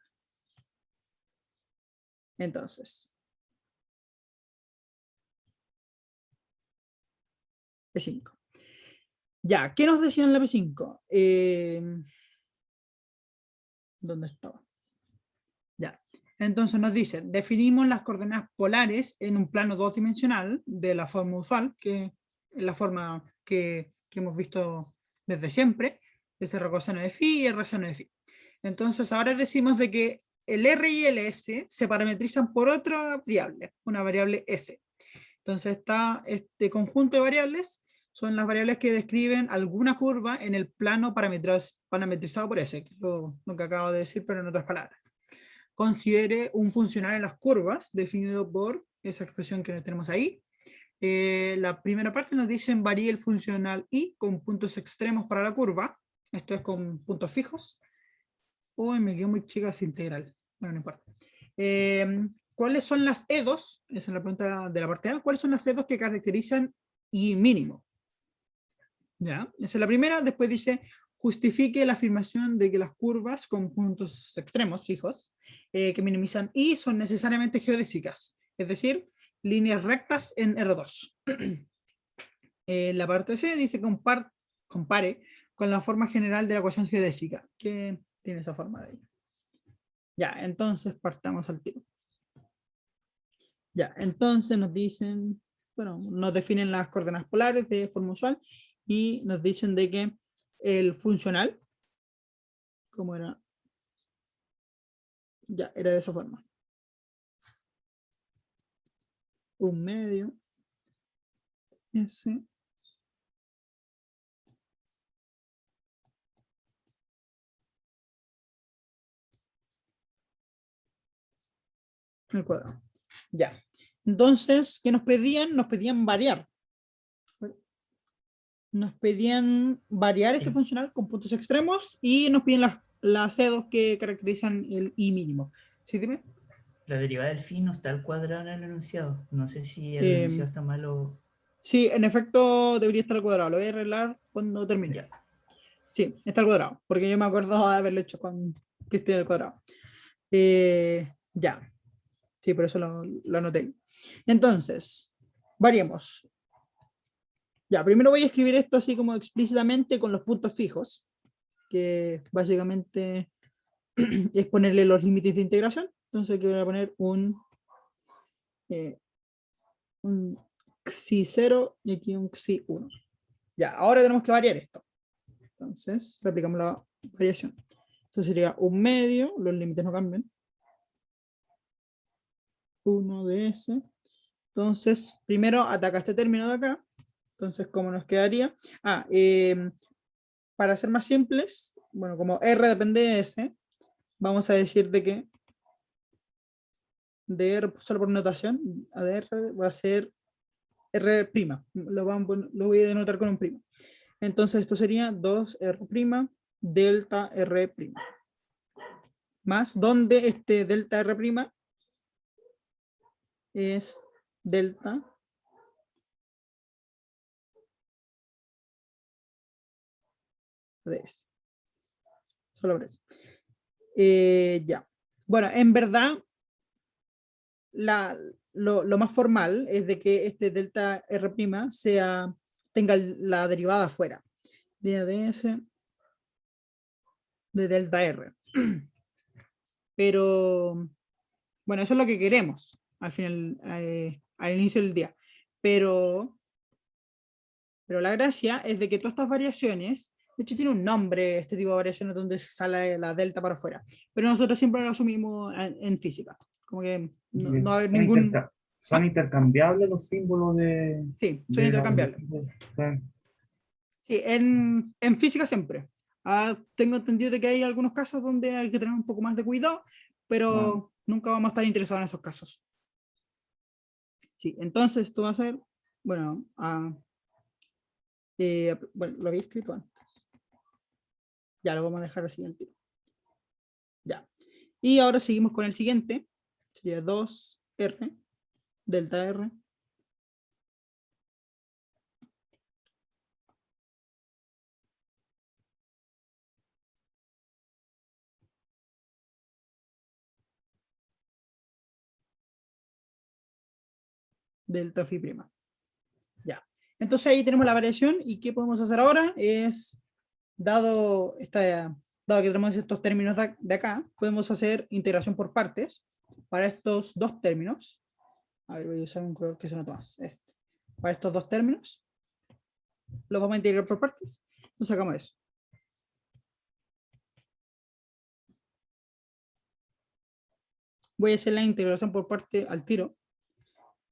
Entonces. P5. Ya, ¿qué nos decían en la P5? ¿Dónde estaba? Ya. Entonces nos dice, definimos las coordenadas polares en un plano dos dimensional de la forma usual, que es la forma que hemos visto desde siempre, es R coseno de phi y R seno de phi. Entonces ahora decimos de que el R y el S se parametrizan por otra variable, una variable S. Entonces este conjunto de variables son las variables que describen alguna curva en el plano parametrizado por S, que es lo que acabo de decir, pero en otras palabras. Considere un funcional en las curvas, definido por esa expresión que tenemos ahí. La primera parte nos dicen varíe el funcional y con puntos extremos para la curva. Esto es con puntos fijos. Uy, me quedó muy chica esa integral. Bueno, no importa. ¿Cuáles son las E2? Esa es la pregunta de la parte A. ¿Cuáles son las E2 que caracterizan I mínimo? ¿Ya? Esa es la primera. Después dice, justifique la afirmación de que las curvas con puntos extremos fijos que minimizan I son necesariamente geodésicas, es decir, líneas rectas en R2. La parte C dice compare con la forma general de la ecuación geodésica, que tiene esa forma de ahí. Ya, entonces partamos al tiro. Ya, entonces nos dicen, bueno, nos definen las coordenadas polares de forma usual y nos dicen de que el funcional, ¿cómo era? Ya, era de esa forma. Un medio. S. El cuadrado. Ya. Entonces, ¿qué nos pedían? Nos pedían variar. Nos pedían variar este funcional con puntos extremos y nos piden las C2 que caracterizan el I mínimo. ¿Sí, dime? La derivada del phi no está al cuadrado en el enunciado. No sé si el Eh, enunciado está mal o... sí, en efecto debería estar al cuadrado. Lo voy a arreglar cuando termine. Ya. Sí, está al cuadrado, porque yo me acuerdo de haberlo hecho con que esté al cuadrado. Ya. Sí, por eso lo anoté. Entonces, variemos. Ya, primero voy a escribir esto así como explícitamente con los puntos fijos, que básicamente es ponerle los límites de integración. Entonces aquí voy a poner un xi0 y aquí un xi1. Ya, ahora tenemos que variar esto. Entonces, replicamos la variación. Esto sería un medio, los límites no cambian. 1 de S. Entonces, primero ataca este término de acá. Entonces, ¿cómo nos quedaría? Para ser más simples, bueno, como R depende de S, vamos a decir de que de R, solo por notación, de R va a ser R'. Lo voy a denotar con un primo. Entonces, esto sería 2R' delta R'. Más donde este delta R' es delta de S. Solo por eso. Ya. Bueno, en verdad, lo más formal es de que este delta R' tenga la derivada afuera. ds de delta R. Pero, bueno, eso es lo que queremos al final, al inicio del día. Pero la gracia es de que todas estas variaciones, de hecho tiene un nombre, este tipo de variaciones donde sale la delta para afuera, pero nosotros siempre lo asumimos en física. Como que no va a haber Son, ningún... son ¿Ah? intercambiables los símbolos Sí, son intercambiables. Sí, en física siempre. Tengo entendido de que hay algunos casos donde hay que tener un poco más de cuidado, Ah, pero nunca vamos a estar interesados en esos casos. Sí, entonces esto va a ser, bueno, bueno, lo había escrito antes. Ya lo vamos a dejar así al tiro. Ya. Y ahora seguimos con el siguiente. Sería 2R, delta R. Delta phi prima. Ya. Entonces ahí tenemos la variación y ¿qué podemos hacer ahora? Es, dado que tenemos estos términos de acá, podemos hacer integración por partes para estos dos términos. A ver, voy a usar un color que se nota más. Este. Para estos dos términos, los vamos a integrar por partes. Nos sacamos eso. Voy a hacer la integración por parte al tiro.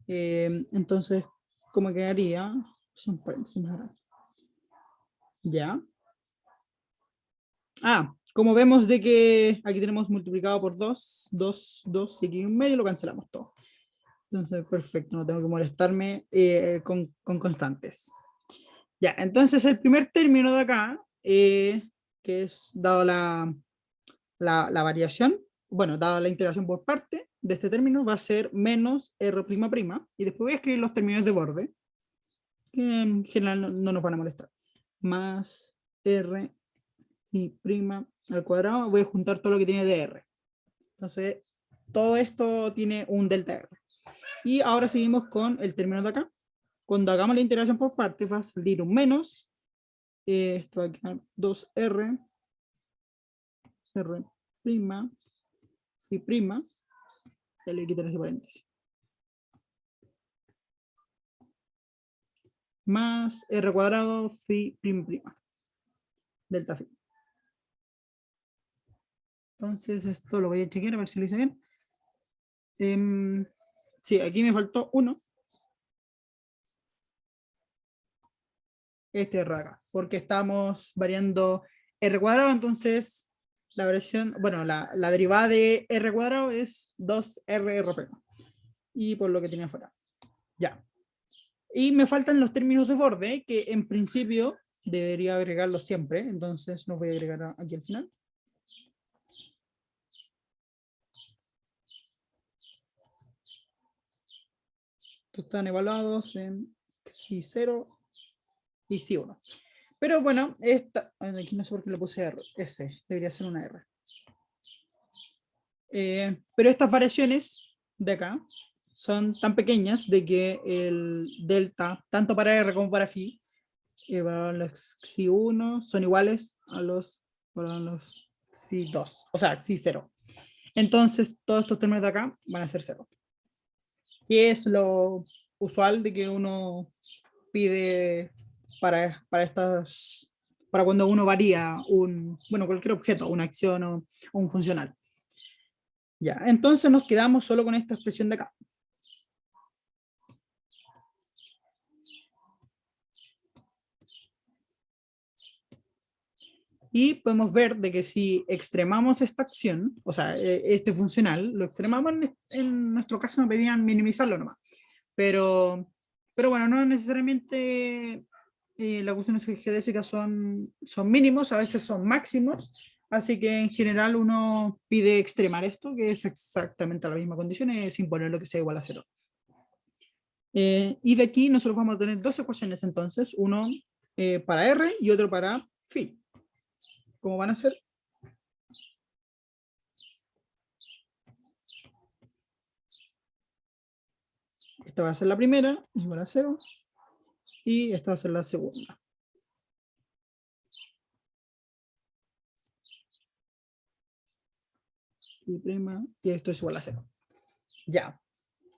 Entonces, ¿cómo quedaría? Son paréntesis más grandes. Ya. Como vemos de que aquí tenemos multiplicado por 2, 2, 2, y aquí un medio lo cancelamos todo. Entonces, perfecto, no tengo que molestarme con constantes. Ya, entonces el primer término de acá, que es dado la variación, bueno, dado la integración por parte de este término, va a ser menos R'', y después voy a escribir los términos de borde, que en general no nos van a molestar. Más R y prima al cuadrado, voy a juntar todo lo que tiene de R. Entonces, todo esto tiene un delta R. Y ahora seguimos con el término de acá. Cuando hagamos la integración por partes, va a salir un menos. Esto va a quedar 2R, R prima, phi prima, ya le quitan ese paréntesis. Más R cuadrado, phi prima, delta phi. Entonces esto lo voy a chequear a ver si lo hice bien. Sí, aquí me faltó 1. Este R acá, porque estamos variando R cuadrado, entonces la variación, bueno, la derivada de R cuadrado es 2R y por lo que tenía afuera. Ya. Y me faltan los términos de borde, que en principio debería agregarlos siempre, entonces los voy a agregar aquí al final. Estos están evaluados en si 0 y si 1. Pero bueno, aquí no sé por qué le puse R, S, debería ser una R. Pero estas variaciones de acá son tan pequeñas de que el delta, tanto para R como para phi, para los xi1 son iguales a para los xi2, o sea, xi0. Entonces, todos estos términos de acá van a ser 0. Y es lo usual de que uno pide para cuando uno varía bueno, cualquier objeto, una acción o un funcional. Ya, entonces nos quedamos solo con esta expresión de acá. Y podemos ver de que si extremamos esta acción, o sea, este funcional, lo extremamos en nuestro caso nos pedían minimizarlo nomás. Pero bueno, no necesariamente las cuestiones geodésicas son mínimos, a veces son máximos, así que en general uno pide extremar esto, que es exactamente la misma condición, sin poner lo que sea igual a 0. Y de aquí nosotros vamos a tener dos ecuaciones entonces, uno para R y otro para phi. ¿Cómo van a ser? Esta va a ser la primera, igual a 0. Y esta va a ser la segunda. Y prima, y esto es igual a 0. Ya.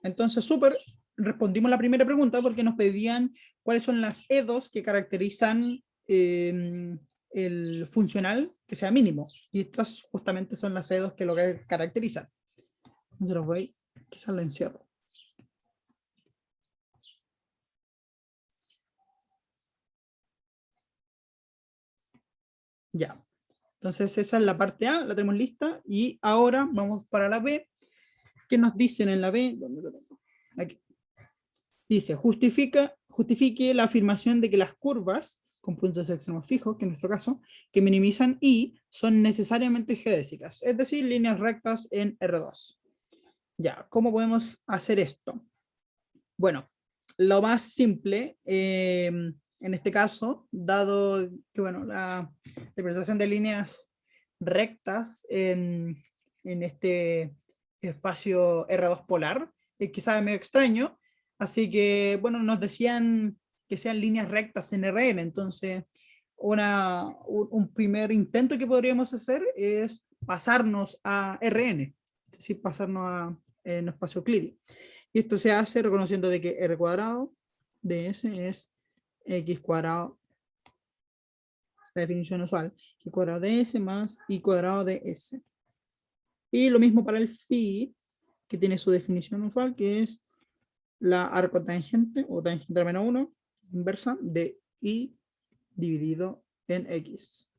Entonces, súper, respondimos la primera pregunta porque nos pedían cuáles son las EDOs que caracterizan el funcional que sea mínimo. Y estas justamente son las EDOs que lo que caracterizan. Entonces los voy, quizás lo encierro. Ya. Entonces esa es la parte A, la tenemos lista. Y ahora vamos para la B. ¿Qué nos dicen en la B? ¿Dónde lo tengo? Aquí. Dice, justifique la afirmación de que las curvas con puntos extremos fijos, que en nuestro caso, que minimizan I, son necesariamente geodésicas, es decir, líneas rectas en R2. Ya, ¿cómo podemos hacer esto? Bueno, lo más simple, en este caso, dado que bueno, la representación de líneas rectas en este espacio R2 polar es quizás medio extraño, así que bueno, nos decían que sean líneas rectas en Rn, entonces un primer intento que podríamos hacer es pasarnos a Rn, es decir, pasarnos a en espacio euclidio. Y esto se hace reconociendo de que R cuadrado de S es X cuadrado, la definición usual, X cuadrado de S más Y cuadrado de S. Y lo mismo para el phi, que tiene su definición usual, que es la arcotangente o tangente al menos 1 inversa de Y dividido en X.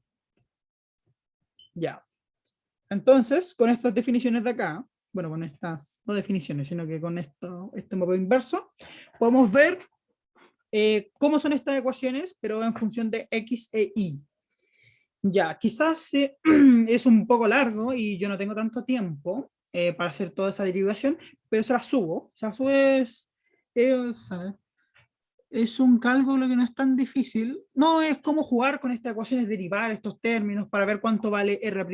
Ya. Entonces, con estas definiciones de acá, bueno, con estas, no definiciones, sino que con este mapa inverso, podemos ver cómo son estas ecuaciones, pero en función de X e Y. Ya, quizás es un poco largo y yo no tengo tanto tiempo para hacer toda esa derivación, pero se la subo. O sea, es un cálculo que no es tan difícil. No es como jugar con estas ecuaciones, derivar estos términos para ver cuánto vale R'',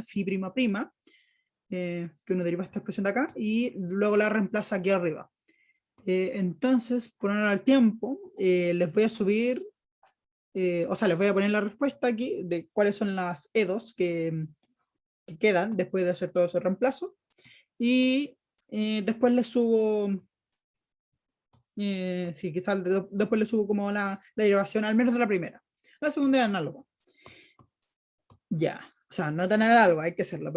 phi', que uno deriva esta expresión de acá y luego la reemplaza aquí arriba. Entonces, por honor al tiempo, les voy a subir, les voy a poner la respuesta aquí de cuáles son las EDOs que quedan después de hacer todo ese reemplazo. Y después les subo, sí, quizás después les subo como la derivación, al menos de la primera. La segunda es análoga. Ya, o sea, no tan análoga, hay que hacerlo,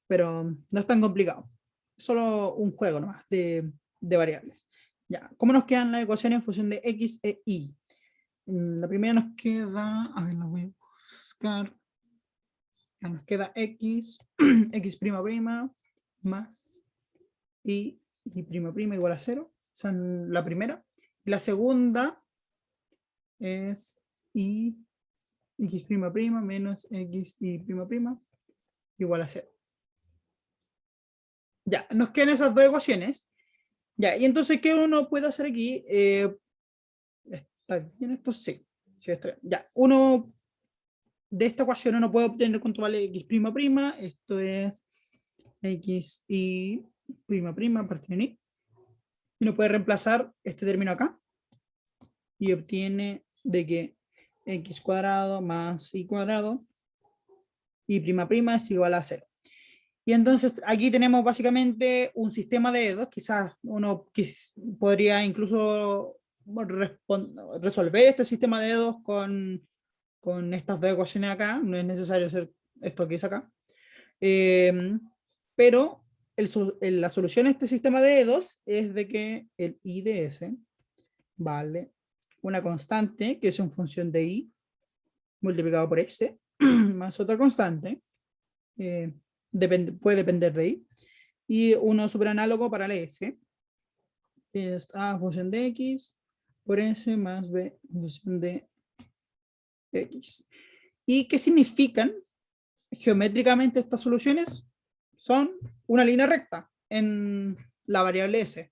pero no es tan complicado. Solo un juego nomás de variables. Ya, ¿cómo nos quedan las ecuaciones en función de X e Y? La primera nos queda, a ver, la voy a buscar. Ya nos queda X, X' más Y igual a 0. Son la primera. Y la segunda es Y, X' menos X y prima igual a 0. Ya, nos quedan esas dos ecuaciones. Ya, y entonces, ¿qué uno puede hacer aquí? ¿Está bien esto? Sí. Sí, está bien. Ya, uno de esta ecuación uno puede obtener cuánto vale X'. Esto es X y prima partido en Y. Y uno puede reemplazar este término acá. Y obtiene de que X cuadrado más Y cuadrado y prima es igual a 0. Y entonces aquí tenemos básicamente un sistema de dedos, quizás uno podría incluso resolver este sistema de dedos con estas dos ecuaciones acá, no es necesario hacer esto que es acá. Pero la solución a este sistema de dedos es de que el I de S vale una constante, que es en función de I, multiplicado por S, más otra constante, puede depender de I, y uno superanálogo para la S, es A en función de X por S más B en función de X. ¿Y qué significan geométricamente estas soluciones? Son una línea recta en la variable S.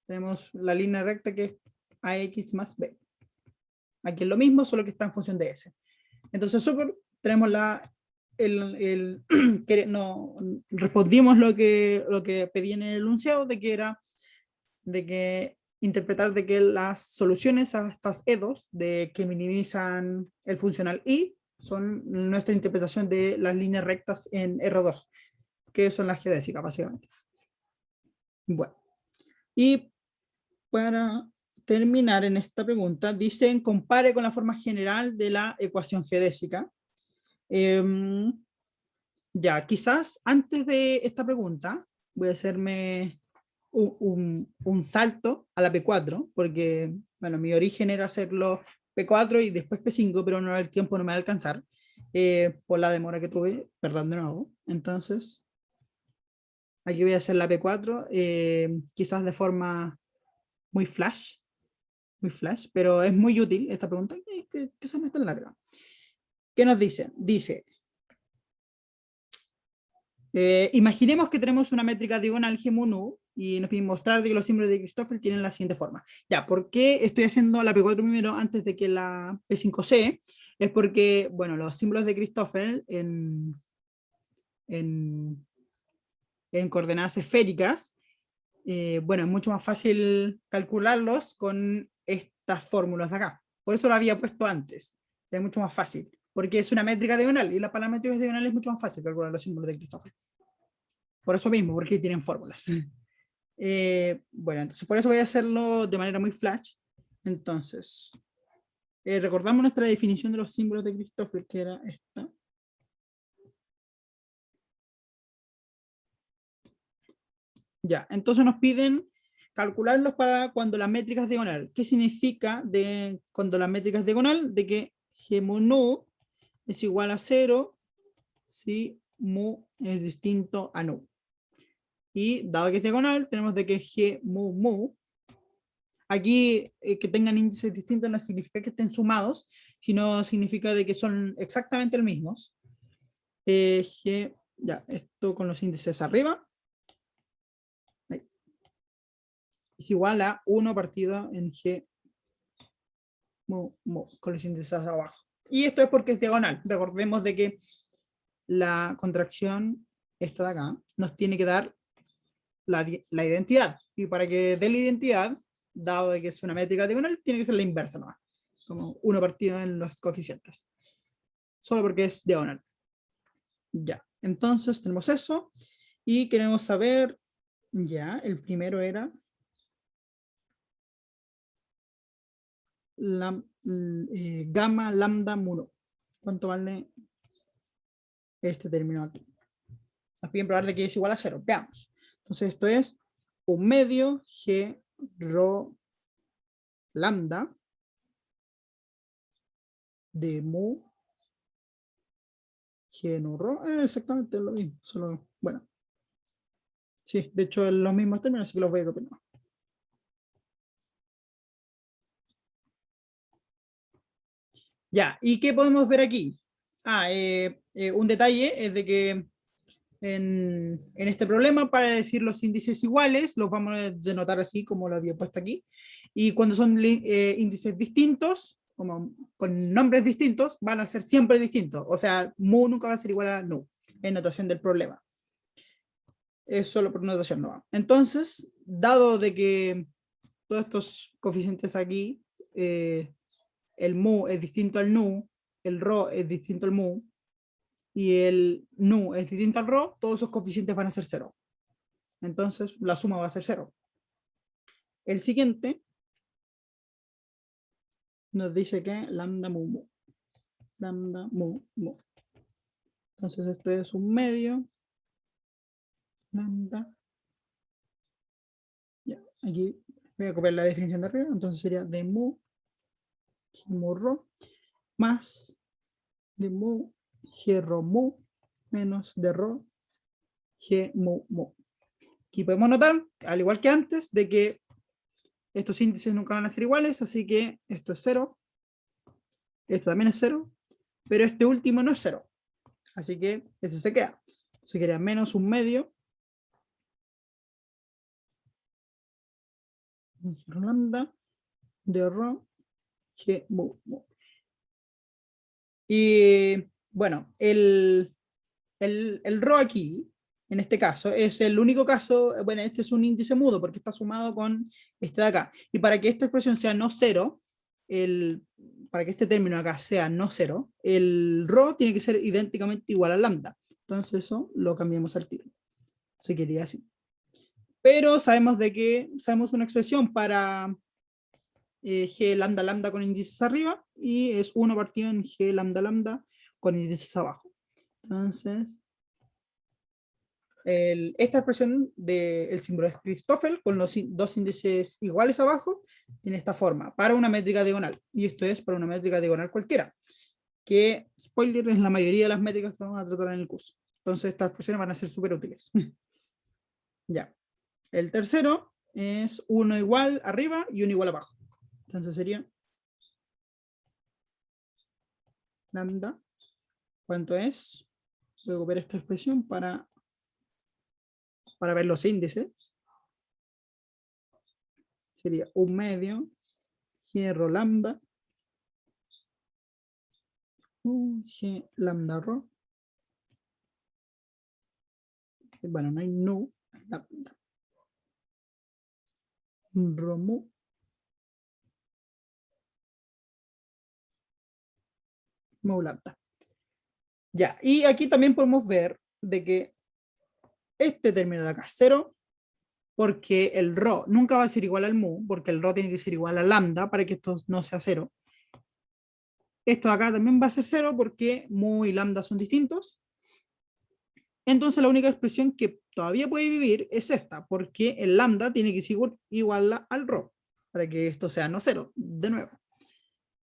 Tenemos la línea recta que es AX más B. Aquí es lo mismo, solo que está en función de S. Entonces, tenemos respondimos lo que pedí en el enunciado, de que era de que interpretar de que las soluciones a estas E2 de que minimizan el funcional I son nuestra interpretación de las líneas rectas en R2, que son las geodésicas, básicamente. Bueno, y para terminar en esta pregunta, dicen compare con la forma general de la ecuación geodésica. Ya, quizás antes de esta pregunta voy a hacerme un salto a la P4, porque bueno, mi origen era hacerlo P4 y después P5, pero no, el tiempo no me va a alcanzar por la demora que tuve, perdón de nuevo. Entonces, aquí voy a hacer la P4, quizás de forma muy flash, pero es muy útil esta pregunta, que se me está en la larga. ¿Qué nos dice? Dice, imaginemos que tenemos una métrica diagonal G mu nu y nos piden mostrar que los símbolos de Christoffel tienen la siguiente forma. Ya, ¿por qué estoy haciendo la P4 primero antes de que la P5C? Es porque, bueno, los símbolos de Christoffel en coordenadas esféricas, bueno, es mucho más fácil calcularlos con estas fórmulas de acá. Por eso lo había puesto antes. Es mucho más fácil, porque es una métrica diagonal y la paramétrica diagonal es mucho más fácil calcular los símbolos de Christoffel. Por eso mismo, porque tienen fórmulas. Bueno, entonces por eso voy a hacerlo de manera muy flash. Entonces, recordamos nuestra definición de los símbolos de Christoffel, que era esta. Ya, entonces nos piden calcularlos para cuando la métrica es diagonal. ¿Qué significa de cuando la métrica es diagonal? De que G mu nu es igual a 0 si mu es distinto a nu. Y dado que es diagonal, tenemos de que G mu mu, aquí que tengan índices distintos no significa que estén sumados, sino significa de que son exactamente los mismos. G, ya, esto con los índices arriba. Ahí. Es igual a 1 partido en G mu mu, con los índices abajo. Y esto es porque es diagonal. Recordemos de que la contracción, esta de acá, nos tiene que dar la identidad. Y para que dé la identidad, dado de que es una métrica diagonal, tiene que ser la inversa nomás. Como 1 partido en los coeficientes. Solo porque es diagonal. Ya, entonces tenemos eso. Y queremos saber, ya, el primero era gamma lambda mu nu. ¿Cuánto vale este término aquí? Nos piden probar de que es igual a 0. Veamos. Entonces esto es 1/2 G rho lambda de mu G no rho. Exactamente lo mismo. Solo, bueno. Sí, de hecho es los mismos términos, así que los voy a copiar. Ya, ¿y qué podemos ver aquí? Un detalle es de que en este problema, para decir los índices iguales, los vamos a denotar así como lo había puesto aquí, y cuando son índices distintos, como con nombres distintos, van a ser siempre distintos, o sea, mu nunca va a ser igual a nu, en notación del problema. Es solo por notación no. Entonces, dado de que todos estos coeficientes aquí, el mu es distinto al nu, el rho es distinto al mu, y el nu es distinto al rho, todos esos coeficientes van a ser 0. Entonces la suma va a ser 0. El siguiente nos dice que lambda mu mu. Lambda mu mu. Entonces esto es 1/2 lambda. Ya, aquí voy a copiar la definición de arriba, entonces sería de mu rho más de mu g rho mu menos de rho g mu mu. Aquí podemos notar, al igual que antes, de que estos índices nunca van a ser iguales, así que esto es 0, esto también es 0, pero este último no es 0, así que ese se queda. Se queda menos 1/2 lambda de rho g mu mu. Y bueno, el rho aquí en este caso, es el único caso, bueno, este es un índice mudo porque está sumado con este de acá. Y para que esta expresión sea no cero, para que este término acá sea no cero, el rho tiene que ser idénticamente igual a lambda. Entonces eso lo cambiamos al tiro. Se quería así. Pero sabemos sabemos una expresión para g lambda lambda con índices arriba y es 1 partido en g lambda lambda con índices abajo. Entonces, esta expresión del símbolo de Christoffel con los dos índices iguales abajo tiene esta forma para una métrica diagonal. Y esto es para una métrica diagonal cualquiera, que, spoiler, es la mayoría de las métricas que vamos a tratar en el curso. Entonces estas expresiones van a ser súper útiles. Ya. El tercero es 1 igual arriba y 1 igual abajo. Entonces sería lambda. ¿Cuánto es? Voy a copiar esta expresión para ver los índices. Sería 1 medio g rho lambda g lambda rho. Bueno, no hay nu, lambda. Rho mu. Mu lambda. Ya, y aquí también podemos ver de que este término de acá es 0, porque el rho nunca va a ser igual al mu, porque el rho tiene que ser igual a lambda para que esto no sea 0. Esto de acá también va a ser 0 porque mu y lambda son distintos. Entonces la única expresión que todavía puede vivir es esta, porque el lambda tiene que ser igual al rho, para que esto sea no 0, de nuevo.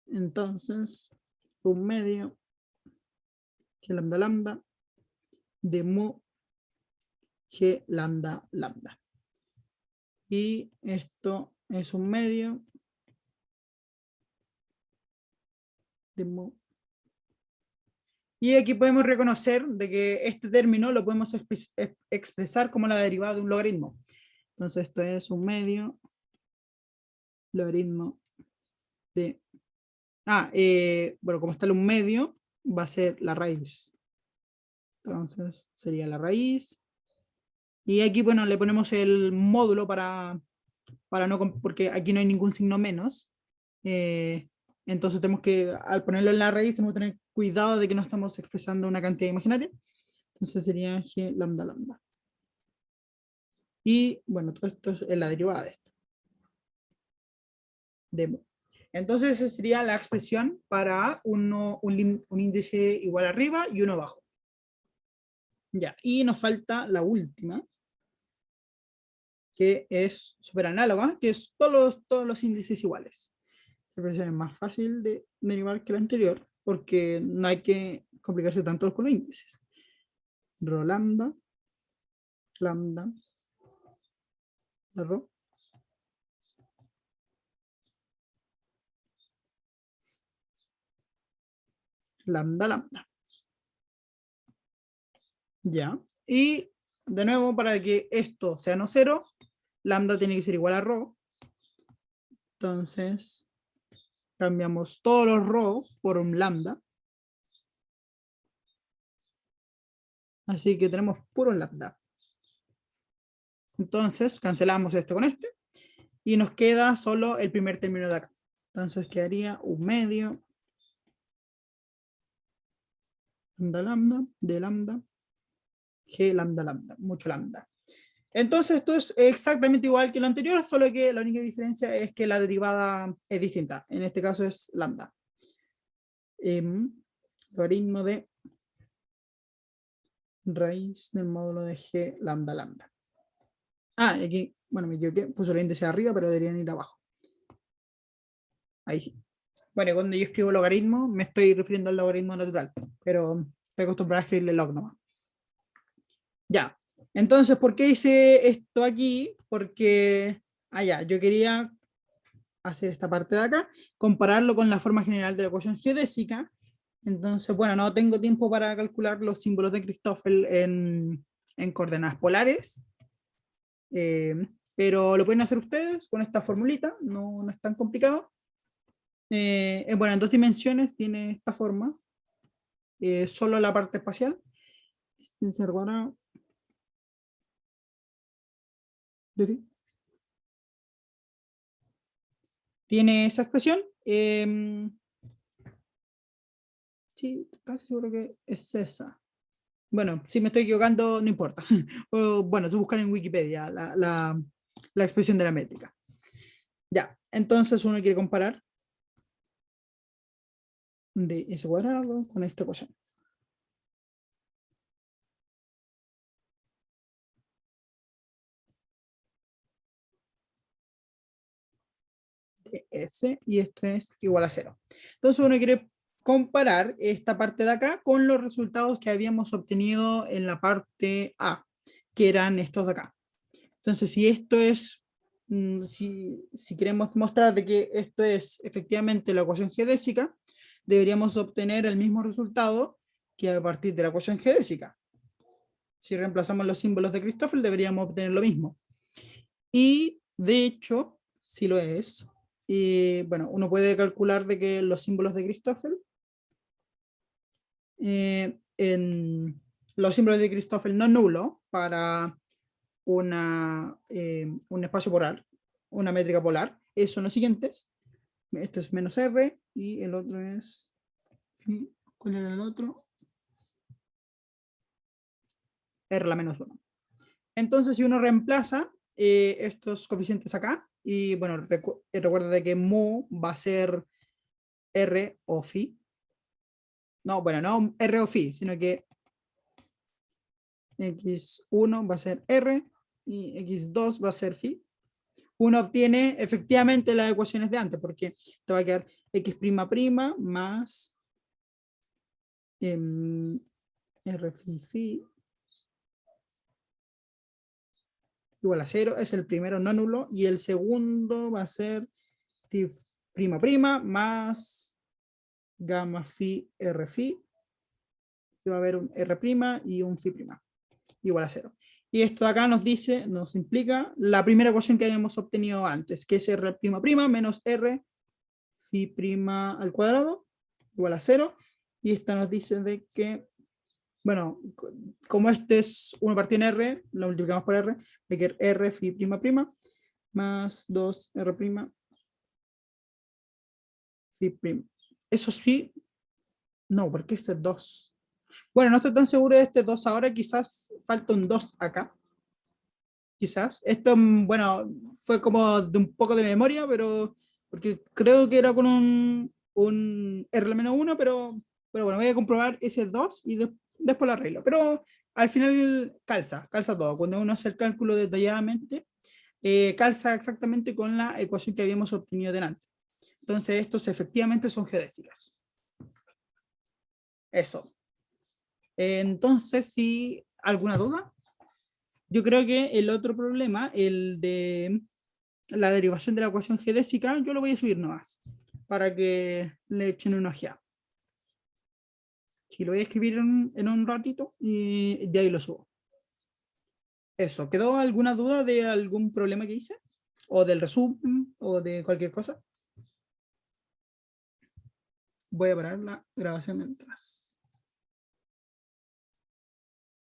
Entonces, 1 medio g lambda lambda de mu g lambda lambda. Y esto es 1 medio de mu. Y aquí podemos reconocer de que este término lo podemos expresar como la derivada de un logaritmo. Entonces esto es 1 medio logaritmo de... bueno, como está el 1 medio, va a ser la raíz. Entonces sería la raíz. Y aquí, bueno, le ponemos el módulo para no, porque aquí no hay ningún signo menos. Entonces tenemos que, al ponerlo en la raíz, tenemos que tener cuidado de que no estamos expresando una cantidad imaginaria. Entonces sería g lambda lambda. Y bueno, todo esto es la derivada de esto. De mu. Entonces esa sería la expresión para un índice igual arriba y uno abajo. Ya, y nos falta la última, que es súper análoga, que es todos los índices iguales. La expresión es más fácil de derivar que la anterior, porque no hay que complicarse tanto con los índices. Rho lambda, lambda, rho, lambda, lambda. Ya. Y de nuevo, para que esto sea no cero, lambda tiene que ser igual a rho. Entonces, cambiamos todos los rho por un lambda. Así que tenemos puro lambda. Entonces, cancelamos esto con este. Y nos queda solo el primer término de acá. Entonces quedaría 1 medio lambda lambda de lambda g lambda lambda, mucho lambda. Entonces esto es exactamente igual que lo anterior, solo que la única diferencia es que la derivada es distinta. En este caso es lambda. Logaritmo de raíz del módulo de g lambda lambda. Aquí, bueno, me equivoqué, puso el índice arriba, pero deberían ir abajo. Ahí sí. Bueno, cuando yo escribo logaritmo, me estoy refiriendo al logaritmo natural, pero estoy acostumbrado a escribirle log nomás. Ya, entonces, ¿por qué hice esto aquí? Porque, yo quería hacer esta parte de acá, compararlo con la forma general de la ecuación geodésica. Entonces, bueno, no tengo tiempo para calcular los símbolos de Christoffel en coordenadas polares, pero lo pueden hacer ustedes con esta formulita, no es tan complicado. Bueno, en 2 dimensiones tiene esta forma, solo la parte espacial. ¿Tiene esa expresión? Sí, casi seguro que es esa. Bueno, si me estoy equivocando, no importa. O, bueno, se buscan en Wikipedia la expresión de la métrica. Ya, entonces uno quiere comparar de ese cuadrado con esta ecuación. S y esto es igual a 0. Entonces uno quiere comparar esta parte de acá con los resultados que habíamos obtenido en la parte A, que eran estos de acá. Entonces, si esto es, si queremos mostrar de que esto es efectivamente la ecuación geodésica, deberíamos obtener el mismo resultado que a partir de la ecuación geodésica. Si reemplazamos los símbolos de Christoffel, deberíamos obtener lo mismo. Y de hecho, si lo es, bueno, uno puede calcular de que los símbolos de Christoffel, los símbolos de Christoffel no nulo para un espacio polar, una métrica polar, son los siguientes. Esto es menos R y el otro es, ¿cuál era el otro? R la menos 1. Entonces, si uno reemplaza estos coeficientes acá, y bueno, recuerda de que mu va a ser R o phi. No, bueno, no R o phi, sino que x1 va a ser R y x2 va a ser phi. Uno obtiene efectivamente las ecuaciones de antes, porque te va a quedar x' más R phi igual a 0, es el primero no nulo, y el segundo va a ser phi prima más gamma phi R phi, y va a haber un R' y un phi' igual a 0. Y esto de acá nos dice, nos implica la primera ecuación que habíamos obtenido antes, que es R' menos R phi' al cuadrado igual a 0. Y esta nos dice de que, bueno, como este es 1 partido en R, lo multiplicamos por R, de que R phi' más 2 R', phi'. Eso sí, no, porque este es 2. Bueno, no estoy tan seguro de este 2 ahora, quizás falta un 2 acá. Quizás. Esto, bueno, fue como de un poco de memoria, pero porque creo que era con un R-1, pero bueno, voy a comprobar ese 2 y después lo arreglo. Pero al final calza todo. Cuando uno hace el cálculo detalladamente, calza exactamente con la ecuación que habíamos obtenido delante. Entonces, estos efectivamente son geodésicas. Eso. Entonces, si alguna duda, yo creo que el otro problema, el de la derivación de la ecuación geodésica, yo lo voy a subir nomás, para que le echen una ojeada. Sí, lo voy a escribir en un ratito y de ahí lo subo. Eso, ¿quedó alguna duda de algún problema que hice? ¿O del resumen? ¿O de cualquier cosa? Voy a parar la grabación mientras.